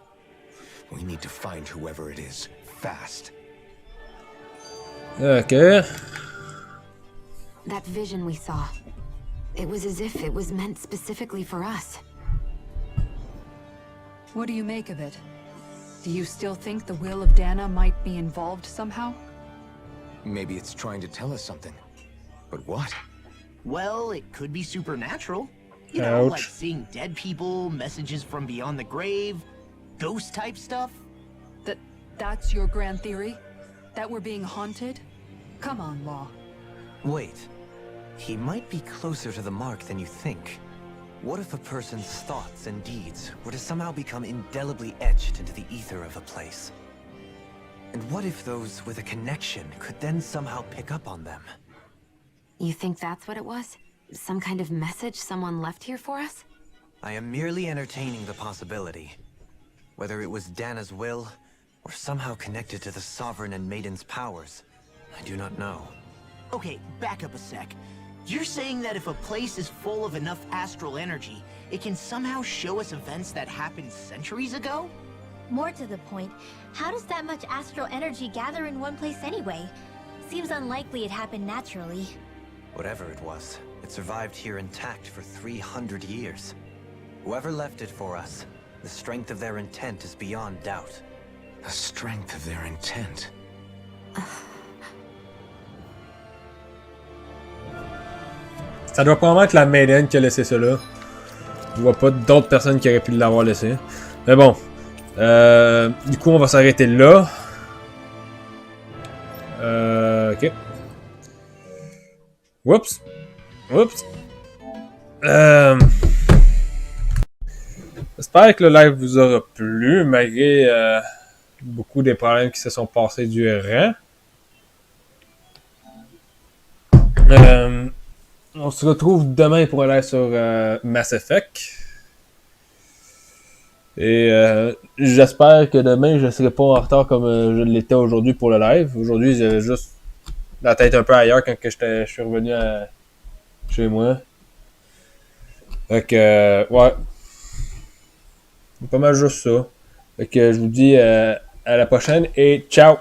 E: We need to find whoever it is, fast.
A: Ok.
B: That vision we saw. It was as if it was meant specifically for us.
H: What do you make of it? Do you still think the will of Dana might be involved somehow?
E: Maybe it's trying to tell us something. But what?
F: Well, it could be supernatural. You know,
A: Ouch.
F: like seeing dead people, messages from beyond the grave, ghost-type stuff.
H: That's your grand theory? That we're being haunted? Come on, Law.
D: Wait. He might be closer to the mark than you think. What if a person's thoughts and deeds were to somehow become indelibly etched into the ether of a place? And what if those with a connection could then somehow pick up on them?
B: You think that's what it was? Some kind of message someone left here for us?
D: I am merely entertaining the possibility. Whether it was Dana's will, or somehow connected to the Sovereign and Maiden's powers, I do not know.
F: Okay, back up a sec. You're saying that if a place is full of enough astral energy, it can somehow show us events that happened centuries ago?
G: More to the point, how does that much astral energy gather in one place anyway? Seems unlikely it happened naturally.
D: Whatever it was, it survived here intact for 300 years. Whoever left it for us, the strength of their intent is beyond doubt.
E: The strength of their intent.
A: Ça doit probablement être la Maiden qui a laissé ça là. Je vois pas d'autres personnes qui auraient pu l'avoir laissé. Mais bon. Du coup, on va s'arrêter là. Ok. Oups. Oups. J'espère que le live vous aura plu, malgré beaucoup des problèmes qui se sont passés durant. On se retrouve demain pour un live sur Mass Effect. Et j'espère que demain je ne serai pas en retard comme je l'étais aujourd'hui pour le live. Aujourd'hui, j'avais juste la tête un peu ailleurs quand que je suis revenu chez moi. Fait que, ouais. C'est pas mal juste ça. Fait que je vous dis à la prochaine et ciao!